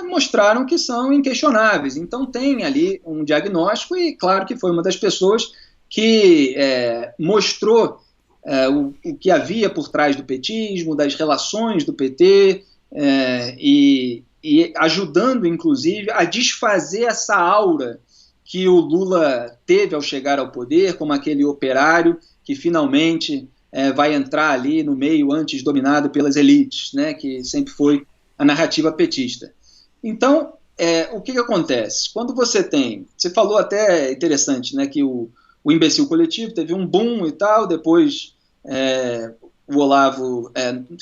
mostraram que são inquestionáveis. Então tem ali um diagnóstico e claro que foi uma das pessoas que mostrou o que havia por trás do petismo, das relações do PT e ajudando, inclusive, a desfazer essa aura que o Lula teve ao chegar ao poder, como aquele operário que finalmente vai entrar ali no meio antes dominado pelas elites, né, que sempre foi a narrativa petista. Então, o que acontece? Quando você falou até interessante, né, que o Imbecil Coletivo teve um boom e tal, depois o Olavo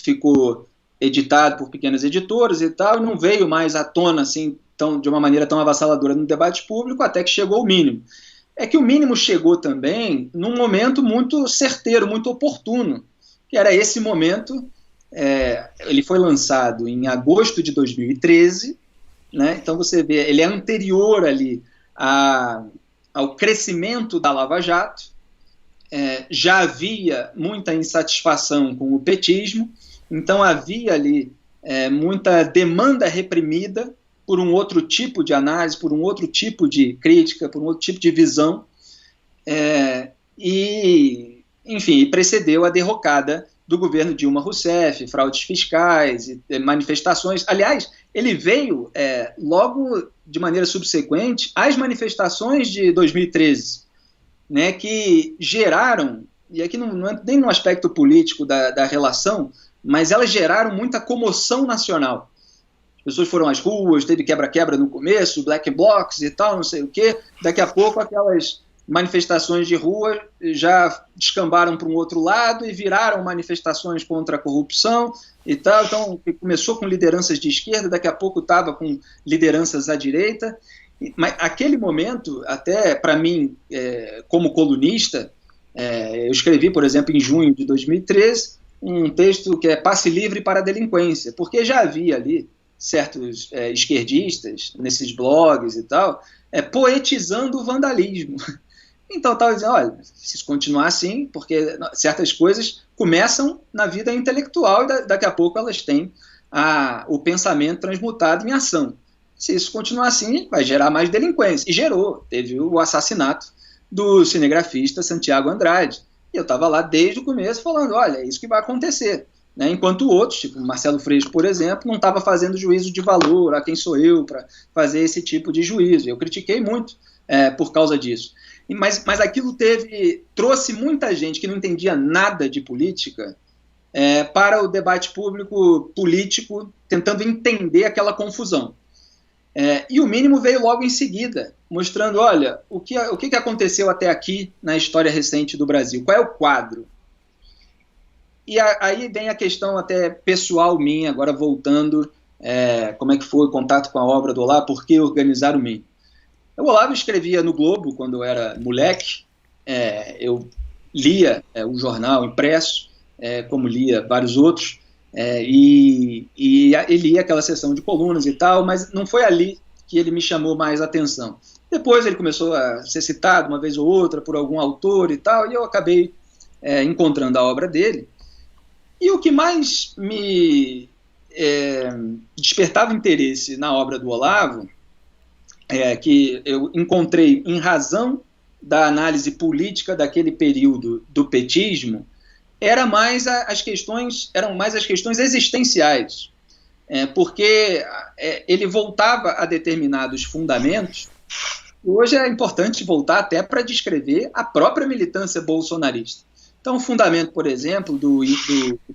ficou editado por pequenas editoras e tal, e não veio mais à tona assim, de uma maneira tão avassaladora no debate público, até que chegou o Mínimo. É que o Mínimo chegou também num momento muito certeiro, muito oportuno, que era esse momento. Ele foi lançado em agosto de 2013, né? Então você vê, ele é anterior ali ao crescimento da Lava Jato, já havia muita insatisfação com o petismo, então havia ali muita demanda reprimida por um outro tipo de análise, por um outro tipo de crítica, por um outro tipo de visão, e, enfim, precedeu a derrocada do governo Dilma Rousseff, fraudes fiscais, manifestações. Aliás, ele veio logo de maneira subsequente às manifestações de 2013, né, que geraram, e aqui não é nem no aspecto político da relação, mas elas geraram muita comoção nacional. As pessoas foram às ruas, teve quebra-quebra no começo, black blocs e tal, não sei o quê. Daqui a pouco aquelas manifestações de rua já descambaram para um outro lado e viraram manifestações contra a corrupção e tal. Então começou com lideranças de esquerda, daqui a pouco estava com lideranças à direita. Mas aquele momento, até para mim, como colunista, eu escrevi, por exemplo, em junho de 2013, um texto que é Passe Livre para a Delinquência, porque já havia ali certos esquerdistas, nesses blogs e tal, poetizando o vandalismo. Então, estava dizendo, olha, se continuar assim, porque certas coisas começam na vida intelectual e daqui a pouco elas têm o pensamento transmutado em ação. Se isso continuar assim, vai gerar mais delinquência. E gerou. Teve o assassinato do cinegrafista Santiago Andrade. E eu estava lá desde o começo falando, olha, é isso que vai acontecer. Né? Enquanto outros, tipo Marcelo Freixo, por exemplo, não estava fazendo juízo de valor, quem sou eu para fazer esse tipo de juízo. Eu critiquei muito por causa disso. Mas aquilo trouxe muita gente que não entendia nada de política para o debate público político, tentando entender aquela confusão. E o Mínimo veio logo em seguida, mostrando, olha, o que aconteceu até aqui na história recente do Brasil, qual é o quadro. E aí vem a questão até pessoal minha, agora voltando, como é que foi o contato com a obra do Olavo, por que organizar o Mínimo. O Olavo escrevia no Globo, quando eu era moleque, eu lia o jornal impresso, como lia vários outros, e lia aquela seção de colunas e tal, mas não foi ali que ele me chamou mais atenção. Depois ele começou a ser citado uma vez ou outra por algum autor e tal, e eu acabei encontrando a obra dele. E o que mais me despertava interesse na obra do Olavo, que eu encontrei em razão da análise política daquele período do petismo, eram mais as questões existenciais, porque ele voltava a determinados fundamentos. Hoje é importante voltar até para descrever a própria militância bolsonarista. Então, o fundamento, por exemplo, do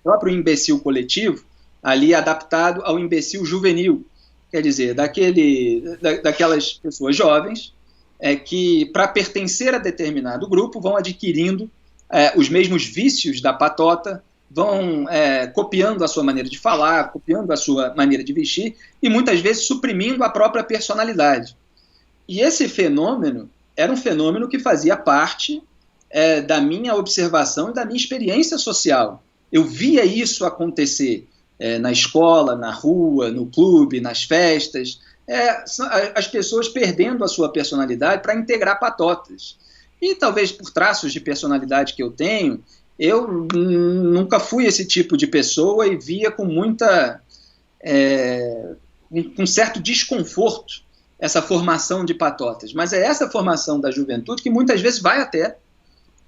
próprio imbecil coletivo, ali adaptado ao imbecil juvenil, quer dizer, daquelas pessoas jovens que, para pertencer a determinado grupo, vão adquirindo os mesmos vícios da patota, vão copiando a sua maneira de falar, copiando a sua maneira de vestir e muitas vezes suprimindo a própria personalidade. E esse fenômeno era um fenômeno que fazia parte da minha observação e da minha experiência social. Eu via isso acontecer na escola, na rua, no clube, nas festas, as pessoas perdendo a sua personalidade para integrar patotas. E talvez por traços de personalidade que eu tenho, eu nunca fui esse tipo de pessoa e via com com certo desconforto essa formação de patotas. Mas é essa formação da juventude que muitas vezes vai até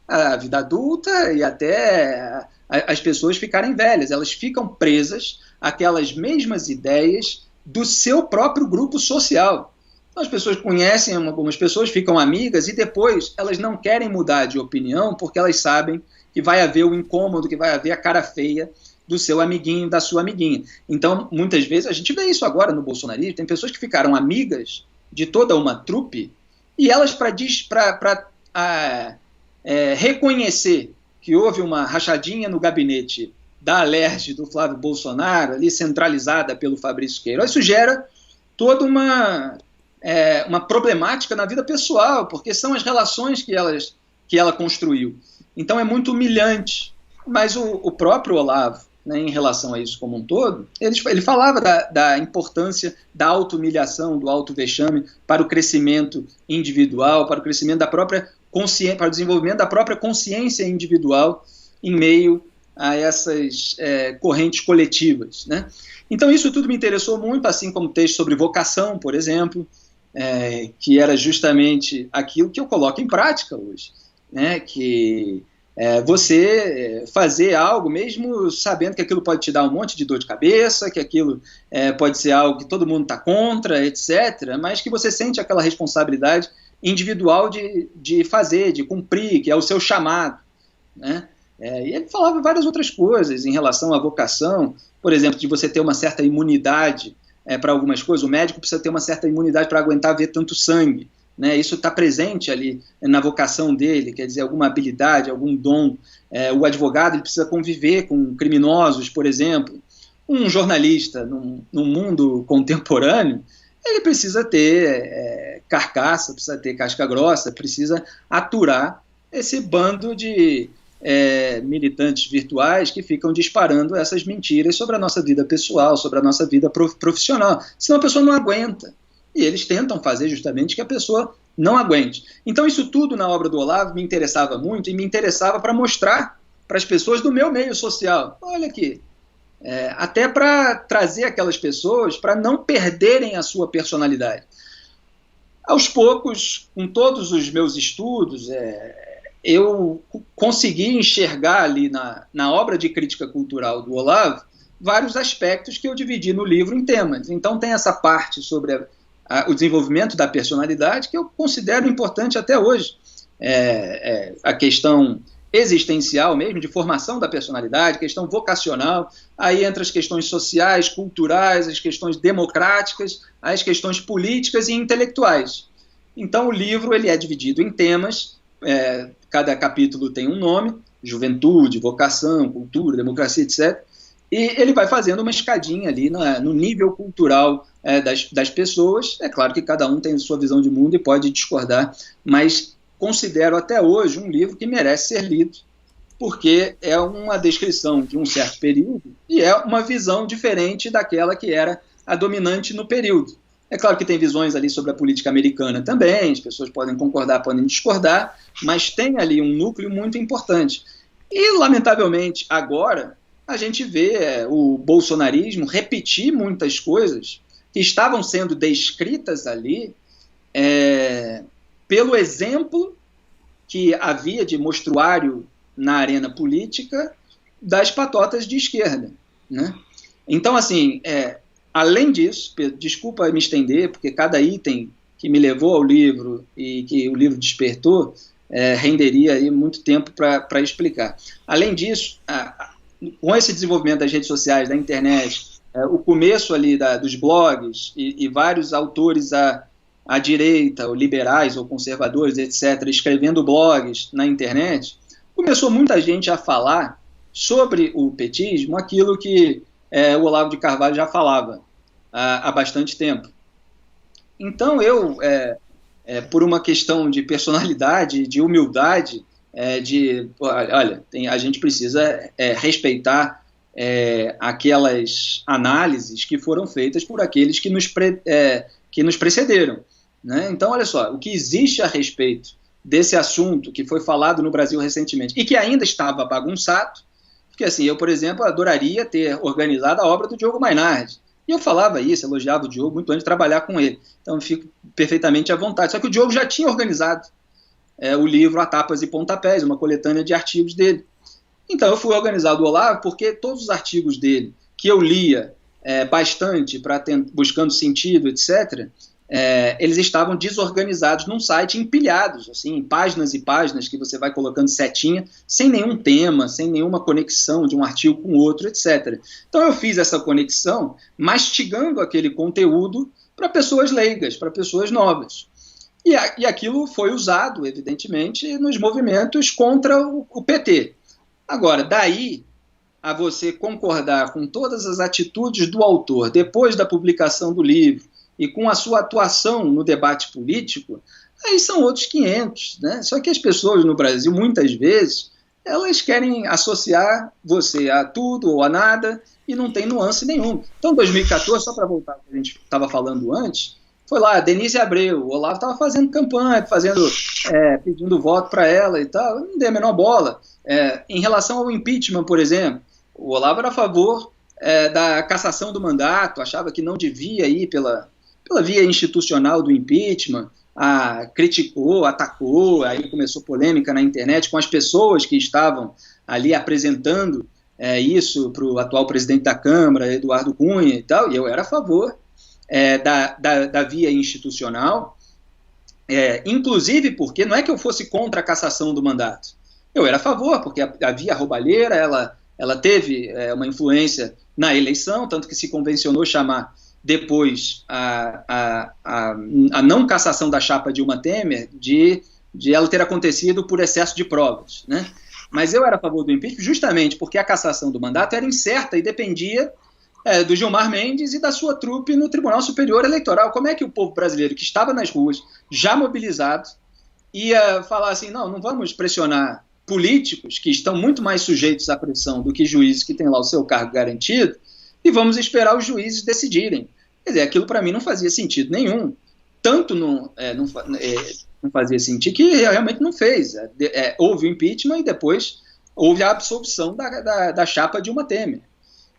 a vida adulta e até as pessoas ficarem velhas. Elas ficam presas àquelas mesmas ideias do seu próprio grupo social. Então, as pessoas conhecem algumas pessoas, ficam amigas e depois elas não querem mudar de opinião porque elas sabem que vai haver o incômodo, que vai haver a cara feia do seu amiguinho, da sua amiguinha. Então, muitas vezes, a gente vê isso agora no bolsonarismo, tem pessoas que ficaram amigas de toda uma trupe e elas, para reconhecer que houve uma rachadinha no gabinete da Alerj, do Flávio Bolsonaro, ali centralizada pelo Fabrício Queiroz, isso gera toda uma problemática na vida pessoal, porque são as relações que ela construiu. Então é muito humilhante. Mas o próprio Olavo, né, em relação a isso como um todo, ele falava da importância da auto-humilhação, do auto-vexame para o crescimento individual, para o crescimento da própria consciência, para o desenvolvimento da própria consciência individual em meio a essas correntes coletivas, né? Então isso tudo me interessou muito, assim como o texto sobre vocação, por exemplo, que era justamente aquilo que eu coloco em prática hoje, né? Que você fazer algo, mesmo sabendo que aquilo pode te dar um monte de dor de cabeça, que aquilo pode ser algo que todo mundo está contra, etc., mas que você sente aquela responsabilidade individual de fazer, de cumprir, que é o seu chamado, né? E ele falava várias outras coisas em relação à vocação, por exemplo, de você ter uma certa imunidade para algumas coisas. O médico precisa ter uma certa imunidade para aguentar ver tanto sangue, né? Isso está presente ali na vocação dele, quer dizer, alguma habilidade, algum dom. O advogado ele precisa conviver com criminosos, por exemplo. Um jornalista, num mundo contemporâneo, ele precisa ter carcaça, precisa ter casca grossa, precisa aturar esse bando de militantes virtuais que ficam disparando essas mentiras sobre a nossa vida pessoal, sobre a nossa vida profissional. Senão a pessoa não aguenta. E eles tentam fazer justamente que a pessoa não aguente. Então isso tudo na obra do Olavo me interessava muito e me interessava para mostrar para as pessoas do meu meio social. Olha aqui, até para trazer aquelas pessoas para não perderem a sua personalidade. Aos poucos, com todos os meus estudos, eu consegui enxergar ali na obra de crítica cultural do Olavo vários aspectos que eu dividi no livro em temas. Então tem essa parte sobre o desenvolvimento da personalidade que eu considero importante até hoje. a questão existencial mesmo, de formação da personalidade, questão vocacional, aí entra as questões sociais, culturais, as questões democráticas, as questões políticas e intelectuais. Então o livro ele é dividido em temas, cada capítulo tem um nome, juventude, vocação, cultura, democracia, etc., e ele vai fazendo uma escadinha ali no nível cultural das pessoas. É claro que cada um tem sua visão de mundo e pode discordar, mas considero até hoje um livro que merece ser lido, porque é uma descrição de um certo período e é uma visão diferente daquela que era a dominante no período. É claro que tem visões ali sobre a política americana também, as pessoas podem concordar, podem discordar, mas tem ali um núcleo muito importante. E, lamentavelmente, agora a gente vê o bolsonarismo repetir muitas coisas que estavam sendo descritas ali pelo exemplo que havia de mostruário na arena política das patotas de esquerda, né? Então, assim, além disso, Pedro, desculpa me estender, porque cada item que me levou ao livro e que o livro despertou renderia aí muito tempo para explicar. Além disso, com esse desenvolvimento das redes sociais, da internet, o começo ali dos blogs e vários autores à direita, ou liberais ou conservadores, etc., escrevendo blogs na internet, começou muita gente a falar sobre o petismo, aquilo que o Olavo de Carvalho já falava há bastante tempo. Então eu, por uma questão de personalidade, de humildade, olha, a gente precisa respeitar aquelas análises que foram feitas por aqueles que nos precederam, né? Então, olha só, o que existe a respeito desse assunto que foi falado no Brasil recentemente e que ainda estava bagunçado, porque assim, eu, por exemplo, adoraria ter organizado a obra do Diogo Mainardi, e eu falava isso, elogiava o Diogo muito antes de trabalhar com ele, então eu fico perfeitamente à vontade, só que o Diogo já tinha organizado o livro A Tapas e Pontapés, uma coletânea de artigos dele. Então eu fui organizar o do Olavo porque todos os artigos dele, que eu lia bastante, buscando sentido, etc., eles estavam desorganizados num site, empilhados, assim, em páginas e páginas que você vai colocando setinha, sem nenhum tema, sem nenhuma conexão de um artigo com o outro, etc. Então eu fiz essa conexão, mastigando aquele conteúdo para pessoas leigas, para pessoas novas. E aquilo foi usado, evidentemente, nos movimentos contra o PT. Agora, daí a você concordar com todas as atitudes do autor depois da publicação do livro e com a sua atuação no debate político, aí são outros 500, né? Só que as pessoas no Brasil, muitas vezes, elas querem associar você a tudo ou a nada e não tem nuance nenhuma. Então, 2014, só para voltar ao que a gente estava falando antes, foi lá, Denise Abreu, o Olavo estava fazendo campanha, pedindo voto para ela e tal, eu não dei a menor bola. Em relação ao impeachment, por exemplo, o Olavo era a favor da cassação do mandato, achava que não devia ir pela via institucional do impeachment, criticou, atacou, aí começou polêmica na internet com as pessoas que estavam ali apresentando isso para o atual presidente da Câmara, Eduardo Cunha e tal, e eu era a favor da via institucional, inclusive porque não é que eu fosse contra a cassação do mandato, eu era a favor, porque a via roubalheira, ela teve uma influência na eleição, tanto que se convencionou chamar depois a não cassação da chapa Dilma Temer de ela ter acontecido por excesso de provas, né? Mas eu era a favor do impeachment justamente porque a cassação do mandato era incerta e dependia do Gilmar Mendes e da sua trupe no Tribunal Superior Eleitoral. Como é que o povo brasileiro que estava nas ruas, já mobilizado, ia falar assim, não vamos pressionar políticos que estão muito mais sujeitos à pressão do que juízes que têm lá o seu cargo garantido e vamos esperar os juízes decidirem. Quer dizer, aquilo para mim não fazia sentido nenhum. Tanto não fazia sentido que realmente não fez. Houve o impeachment e depois houve a absolvição da chapa Dilma Temer.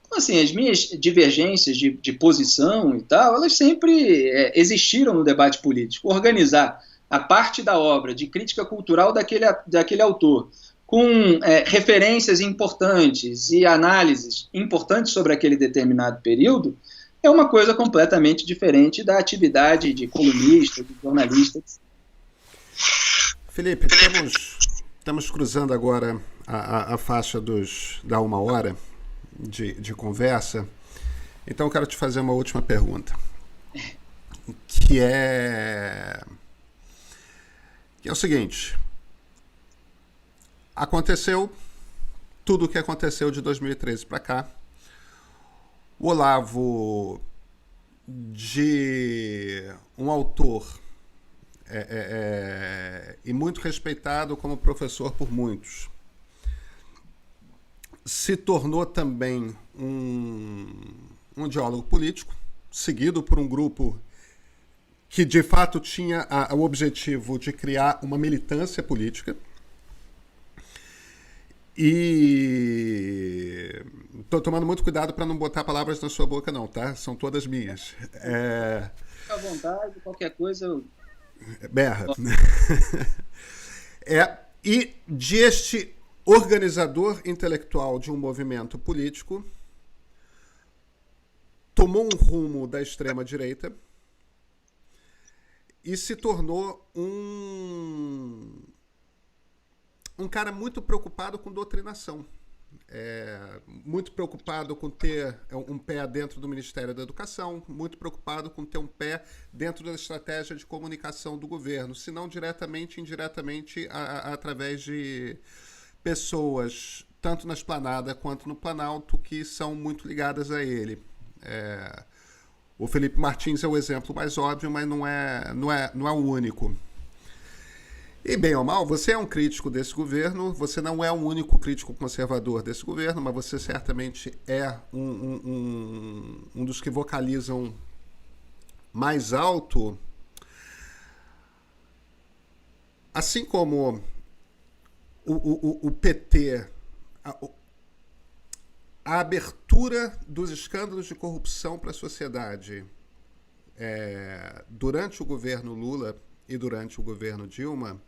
Então, assim, as minhas divergências de posição e tal, elas sempre existiram no debate político. Organizar a parte da obra de crítica cultural daquele autor com referências importantes e análises importantes sobre aquele determinado período, é uma coisa completamente diferente da atividade de colunista, de jornalista. Felipe, estamos cruzando agora a faixa da 1 hora de conversa. Então eu quero te fazer uma última pergunta, que é o seguinte: aconteceu tudo o que aconteceu de 2013 para cá. O Olavo, de um autor e muito respeitado como professor por muitos, se tornou também um ideólogo político, seguido por um grupo que de fato tinha o objetivo de criar uma militância política. E estou tomando muito cuidado para não botar palavras na sua boca, não, tá? São todas minhas. Fica à vontade, qualquer coisa eu... Berra. E deste organizador intelectual de um movimento político, tomou um rumo da extrema-direita e se tornou um cara muito preocupado com doutrinação. Muito preocupado com ter um pé dentro do Ministério da Educação, muito preocupado com ter um pé dentro da estratégia de comunicação do governo, se não diretamente, indiretamente, através de pessoas, tanto na Esplanada quanto no Planalto, que são muito ligadas a ele. O Felipe Martins é o exemplo mais óbvio, mas não é o único. E bem ou mal, você é um crítico desse governo, você não é o único crítico conservador desse governo, mas você certamente é um dos que vocalizam mais alto. Assim como o PT, a abertura dos escândalos de corrupção para a sociedade durante o governo Lula e durante o governo Dilma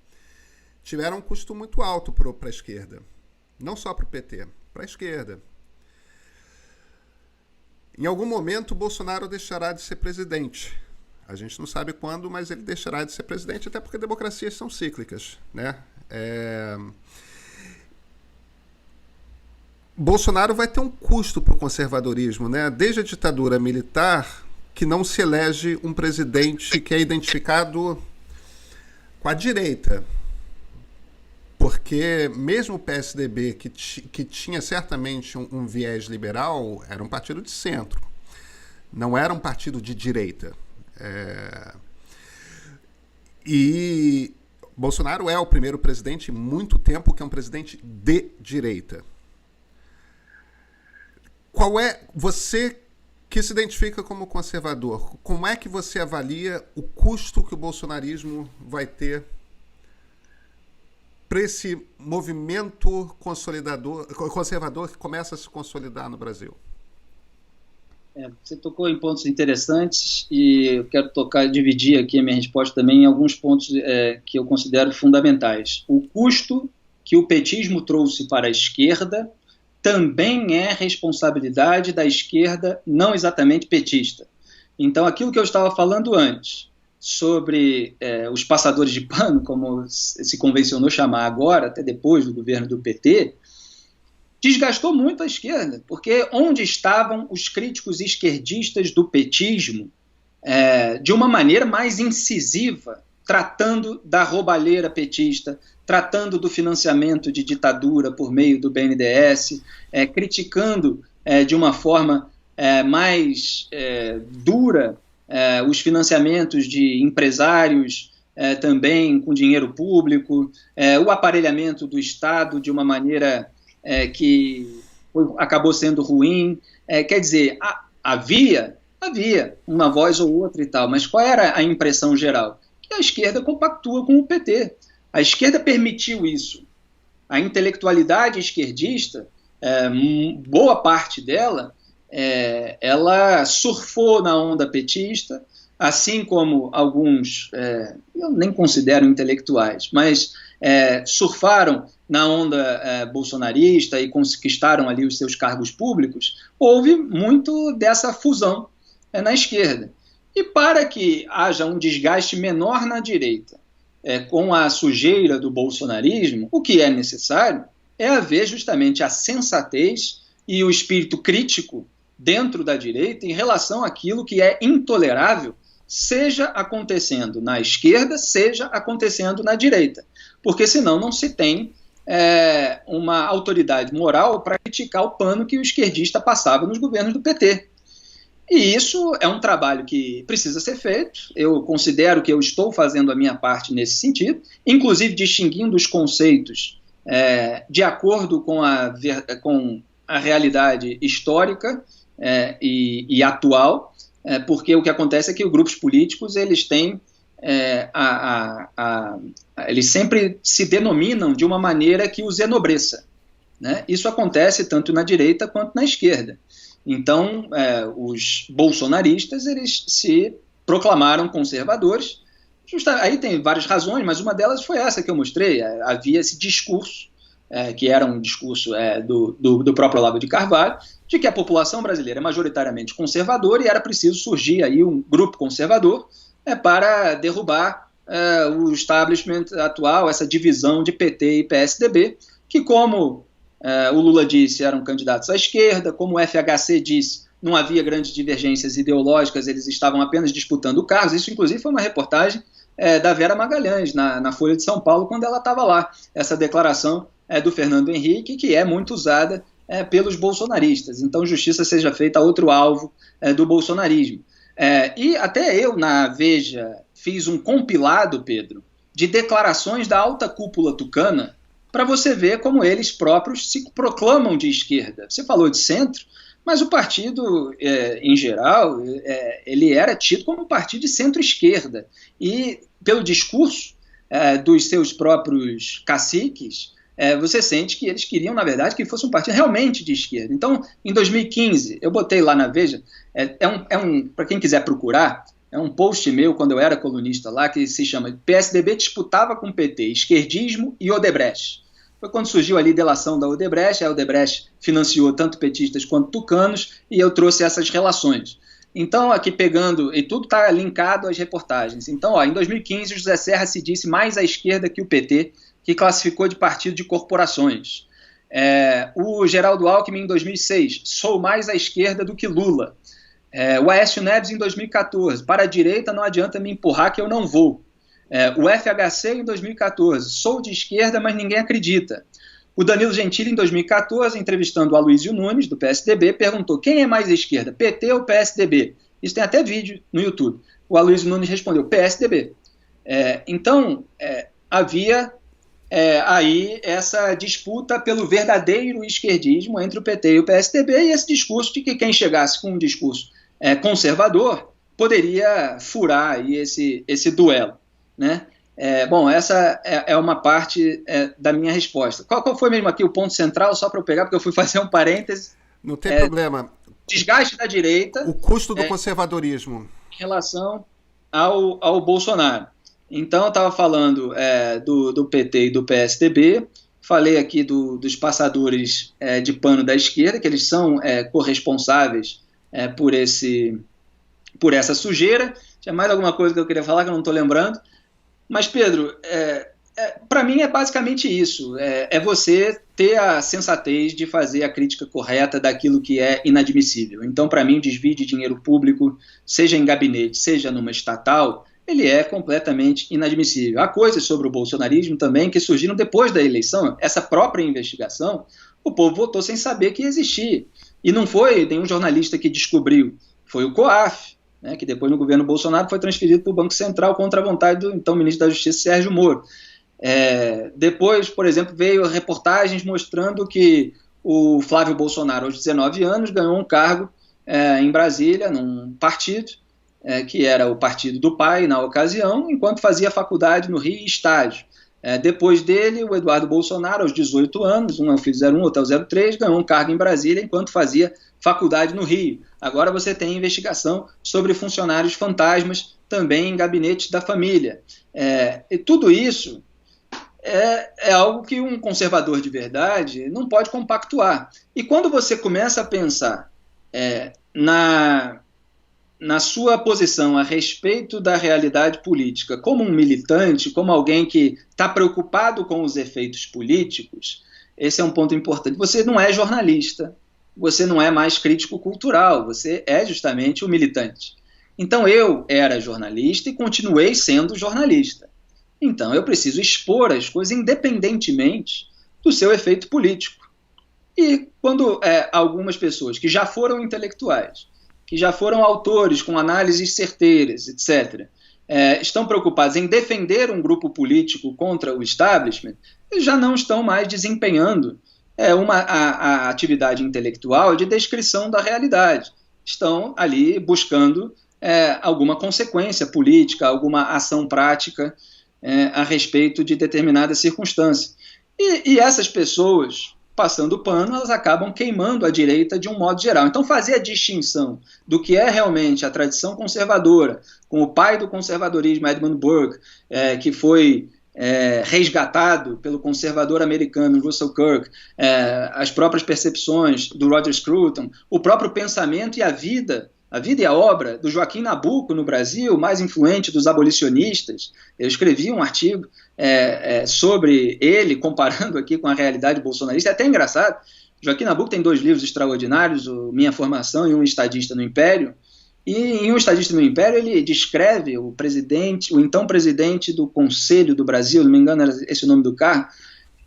tiveram um custo muito alto para a esquerda. Não só para o PT, para a esquerda. Em algum momento, o Bolsonaro deixará de ser presidente. A gente não sabe quando, mas ele deixará de ser presidente, até porque democracias são cíclicas, né? Bolsonaro vai ter um custo para o conservadorismo, né? Desde a ditadura militar, que não se elege um presidente que é identificado com a direita. Porque mesmo o PSDB, que tinha certamente um viés liberal, era um partido de centro. Não era um partido de direita. E Bolsonaro é o primeiro presidente em muito tempo que é um presidente de direita. Qual é, você que se identifica como conservador, como é que você avalia o custo que o bolsonarismo vai ter para esse movimento conservador que começa a se consolidar no Brasil? Você tocou em pontos interessantes e eu quero dividir aqui a minha resposta também em alguns pontos que eu considero fundamentais. O custo que o petismo trouxe para a esquerda também é responsabilidade da esquerda não exatamente petista. Então, aquilo que eu estava falando antes, sobre os passadores de pano, como se convencionou chamar agora, até depois do governo do PT, desgastou muito a esquerda, porque onde estavam os críticos esquerdistas do petismo de uma maneira mais incisiva, tratando da roubalheira petista, tratando do financiamento de ditadura por meio do BNDES, criticando de uma forma mais dura os financiamentos de empresários também com dinheiro público, o aparelhamento do Estado de uma maneira que acabou sendo ruim. Quer dizer, havia uma voz ou outra e tal, mas qual era a impressão geral? Que a esquerda compactua com o PT. A esquerda permitiu isso. A intelectualidade esquerdista, boa parte dela, ela surfou na onda petista, assim como alguns, eu nem considero intelectuais, mas surfaram na onda bolsonarista e conquistaram ali os seus cargos públicos. Houve muito dessa fusão na esquerda. E para que haja um desgaste menor na direita com a sujeira do bolsonarismo, o que é necessário é haver justamente a sensatez e o espírito crítico dentro da direita em relação àquilo que é intolerável, seja acontecendo na esquerda, seja acontecendo na direita. Porque senão não se tem uma autoridade moral para criticar o pano que o esquerdista passava nos governos do PT. E isso é um trabalho que precisa ser feito. Eu considero que eu estou fazendo a minha parte nesse sentido, inclusive distinguindo os conceitos de acordo com a realidade histórica e atual, porque o que acontece é que os grupos políticos eles têm eles sempre se denominam de uma maneira que os enobreça, né? Isso acontece tanto na direita quanto na esquerda. Então, os bolsonaristas eles se proclamaram conservadores. Aí tem várias razões, mas uma delas foi essa que eu mostrei. Havia esse discurso, que era um discurso do próprio Olavo de Carvalho, de que a população brasileira é majoritariamente conservadora e era preciso surgir aí um grupo conservador para derrubar o establishment atual, essa divisão de PT e PSDB, que, como o Lula disse, eram candidatos à esquerda, como o FHC disse, não havia grandes divergências ideológicas, eles estavam apenas disputando cargos. Isso, inclusive, foi uma reportagem da Vera Magalhães, na Folha de São Paulo, quando ela estava lá. Essa declaração do Fernando Henrique, que é muito usada pelos bolsonaristas. Então, justiça seja feita a outro alvo do bolsonarismo. E até eu, na Veja, fiz um compilado, Pedro, de declarações da alta cúpula tucana, para você ver como eles próprios se proclamam de esquerda. Você falou de centro, mas o partido, em geral, ele era tido como um partido de centro-esquerda. E, pelo discurso dos seus próprios caciques, você sente que eles queriam, na verdade, que fosse um partido realmente de esquerda. Então, em 2015, eu botei lá na Veja, para quem quiser procurar, é um post meu, quando eu era colunista lá, que se chama PSDB disputava com PT, esquerdismo e Odebrecht. Foi quando surgiu ali a delação da Odebrecht, a Odebrecht financiou tanto petistas quanto tucanos, e eu trouxe essas relações. Então, aqui pegando, e tudo está linkado às reportagens. Então, em 2015, o José Serra se disse mais à esquerda que o PT, que classificou de partido de corporações. O Geraldo Alckmin, em 2006, sou mais à esquerda do que Lula. O Aécio Neves, em 2014, para a direita não adianta me empurrar que eu não vou. O FHC, em 2014, sou de esquerda, mas ninguém acredita. O Danilo Gentili, em 2014, entrevistando o Aloysio Nunes, do PSDB, perguntou quem é mais à esquerda, PT ou PSDB? Isso tem até vídeo no YouTube. O Aloysio Nunes respondeu, PSDB. Então, havia aí essa disputa pelo verdadeiro esquerdismo entre o PT e o PSDB, e esse discurso de que quem chegasse com um discurso conservador poderia furar aí esse duelo, né? Bom, essa é uma parte da minha resposta. Qual foi mesmo aqui o ponto central, só para eu pegar, porque eu fui fazer um parêntese. Não tem problema. Desgaste da direita. O custo do conservadorismo. Em relação ao Bolsonaro. Então, eu estava falando do PT e do PSDB, falei aqui dos passadores de pano da esquerda, que eles são corresponsáveis por essa sujeira. Tinha mais alguma coisa que eu queria falar que eu não estou lembrando. Mas, Pedro, para mim é basicamente isso. É você ter a sensatez de fazer a crítica correta daquilo que é inadmissível. Então, para mim, o desvio de dinheiro público, seja em gabinete, seja numa estatal, ele é completamente inadmissível. Há coisas sobre o bolsonarismo também que surgiram depois da eleição. Essa própria investigação, o povo votou sem saber que existia. E não foi nenhum jornalista que descobriu, foi o COAF, né, que depois no governo Bolsonaro foi transferido para o Banco Central contra a vontade do então ministro da Justiça, Sérgio Moro. Depois, por exemplo, veio reportagens mostrando que o Flávio Bolsonaro, aos 19 anos, ganhou um cargo em Brasília, num partido, que era o partido do pai na ocasião, enquanto fazia faculdade no Rio e estágio. Depois dele, o Eduardo Bolsonaro, aos 18 anos, um é o filho 01, outro é o 03, ganhou um cargo em Brasília enquanto fazia faculdade no Rio. Agora você tem investigação sobre funcionários fantasmas também em gabinetes da família. E tudo isso é algo que um conservador de verdade não pode compactuar. E quando você começa a pensar na sua posição a respeito da realidade política, como um militante, como alguém que está preocupado com os efeitos políticos, esse é um ponto importante. Você não é jornalista, você não é mais crítico cultural, você é justamente o militante. Então eu era jornalista e continuei sendo jornalista. Então eu preciso expor as coisas independentemente do seu efeito político. E quando algumas pessoas que já foram intelectuais, que já foram autores com análises certeiras, etc., estão preocupados em defender um grupo político contra o establishment, eles já não estão mais desempenhando a atividade intelectual de descrição da realidade. Estão ali buscando alguma consequência política, alguma ação prática a respeito de determinada circunstância. E essas pessoas, passando o pano, elas acabam queimando a direita de um modo geral. Então, fazer a distinção do que é realmente a tradição conservadora, com o pai do conservadorismo, Edmund Burke, que foi resgatado pelo conservador americano Russell Kirk, as próprias percepções do Roger Scruton, o próprio pensamento e a vida e a obra do Joaquim Nabuco no Brasil, mais influente dos abolicionistas. Eu escrevi um artigo sobre ele, comparando aqui com a realidade bolsonarista. É até engraçado. Joaquim Nabuco tem 2 livros extraordinários, o Minha Formação e Um Estadista no Império. E em Um Estadista no Império ele descreve o então presidente do Conselho do Brasil, não me engano era esse o nome do cargo,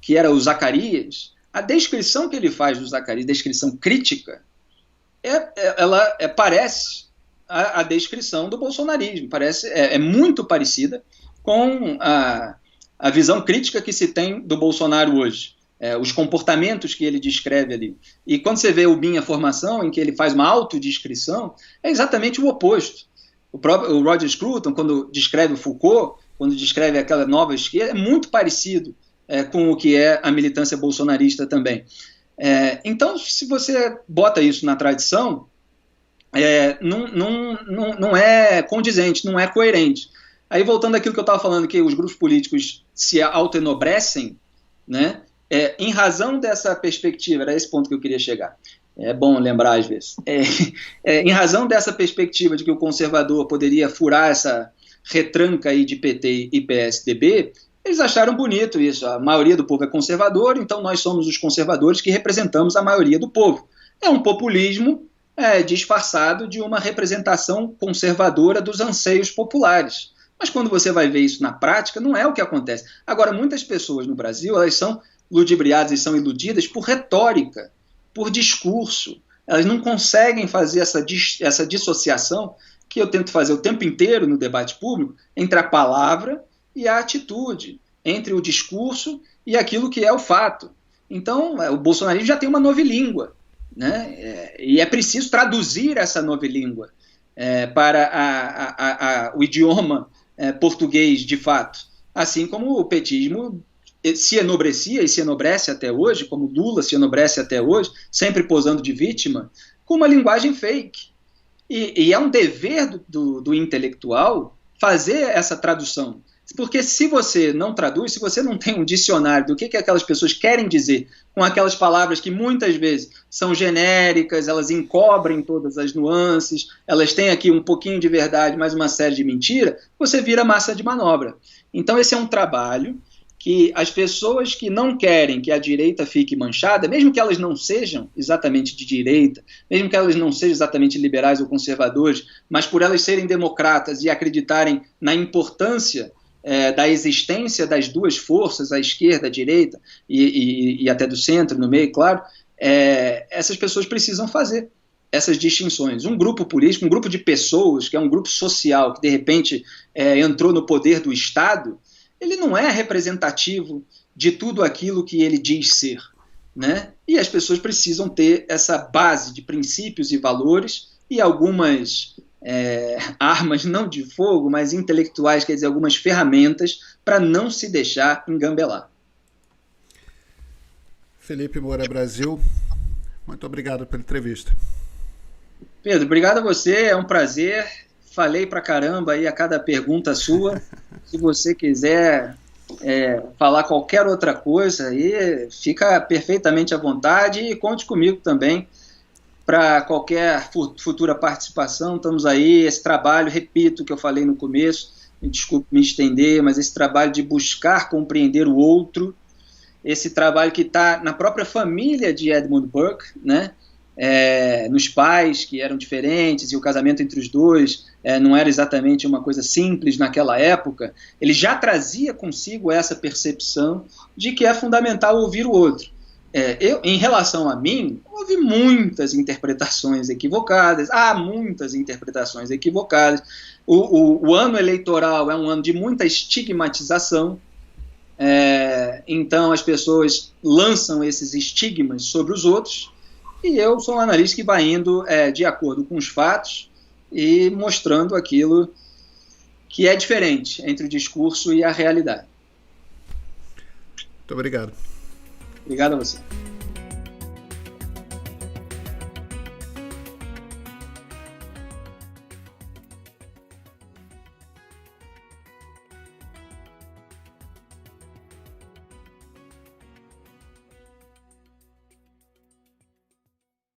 que era o Zacarias. A descrição que ele faz do Zacarias, descrição crítica, ela parece a descrição do bolsonarismo, é muito parecida com a visão crítica que se tem do Bolsonaro hoje, os comportamentos que ele descreve ali. E quando você vê o Minha Formação, em que ele faz uma autodescrição, é exatamente o oposto. O Roger Scruton, quando descreve o Foucault, quando descreve aquela nova esquerda, é muito parecido com o que é a militância bolsonarista também. Então, se você bota isso na tradição, não é condizente, não é coerente. Aí, voltando àquilo que eu estava falando, que os grupos políticos se autoenobrecem, né, em razão dessa perspectiva, era esse ponto que eu queria chegar, é bom lembrar às vezes, em razão dessa perspectiva de que o conservador poderia furar essa retranca aí de PT e PSDB, eles acharam bonito isso. A maioria do povo é conservador, então nós somos os conservadores que representamos a maioria do povo. É um populismo disfarçado de uma representação conservadora dos anseios populares. Mas quando você vai ver isso na prática, não é o que acontece. Agora, muitas pessoas no Brasil, elas são ludibriadas e são iludidas por retórica, por discurso. Elas não conseguem fazer essa dissociação que eu tento fazer o tempo inteiro no debate público entre a palavra e a atitude, entre o discurso e aquilo que é o fato. Então, o bolsonarismo já tem uma novilíngua, né? E é preciso traduzir essa novilíngua para o idioma português de fato, assim como o petismo se enobrecia e se enobrece até hoje, como Lula se enobrece até hoje, sempre posando de vítima, com uma linguagem fake. E é um dever do intelectual fazer essa tradução. Porque se você não traduz, se você não tem um dicionário do que aquelas pessoas querem dizer com aquelas palavras que muitas vezes são genéricas, elas encobrem todas as nuances, elas têm aqui um pouquinho de verdade, mais uma série de mentira, você vira massa de manobra. Então esse é um trabalho que as pessoas que não querem que a direita fique manchada, mesmo que elas não sejam exatamente de direita, mesmo que elas não sejam exatamente liberais ou conservadores, mas por elas serem democratas e acreditarem na importância da existência das duas forças, a esquerda, a direita e até do centro, no meio, claro, essas pessoas precisam fazer essas distinções. Um grupo político, um grupo de pessoas, que é um grupo social, que de repente entrou no poder do Estado, ele não é representativo de tudo aquilo que ele diz ser, né? E as pessoas precisam ter essa base de princípios e valores e algumas armas, não de fogo, mas intelectuais, quer dizer, algumas ferramentas para não se deixar engambelar. Felipe Moura Brasil, muito obrigado pela entrevista. Pedro, obrigado a você, é um prazer. Falei pra caramba aí a cada pergunta sua. Se você quiser falar qualquer outra coisa, aí fica perfeitamente à vontade e conte comigo também para qualquer futura participação, estamos aí. Esse trabalho, repito o que eu falei no começo, me desculpe me estender, mas esse trabalho de buscar compreender o outro, esse trabalho que está na própria família de Edmund Burke, né? Nos pais que eram diferentes, e o casamento entre os dois não era exatamente uma coisa simples naquela época, ele já trazia consigo essa percepção de que é fundamental ouvir o outro. Em relação a mim, houve muitas interpretações equivocadas, há muitas interpretações equivocadas. O ano eleitoral é um ano de muita estigmatização, então as pessoas lançam esses estigmas sobre os outros, e eu sou um analista que vai indo de acordo com os fatos e mostrando aquilo que é diferente entre o discurso e a realidade. Muito obrigado. Obrigado a você.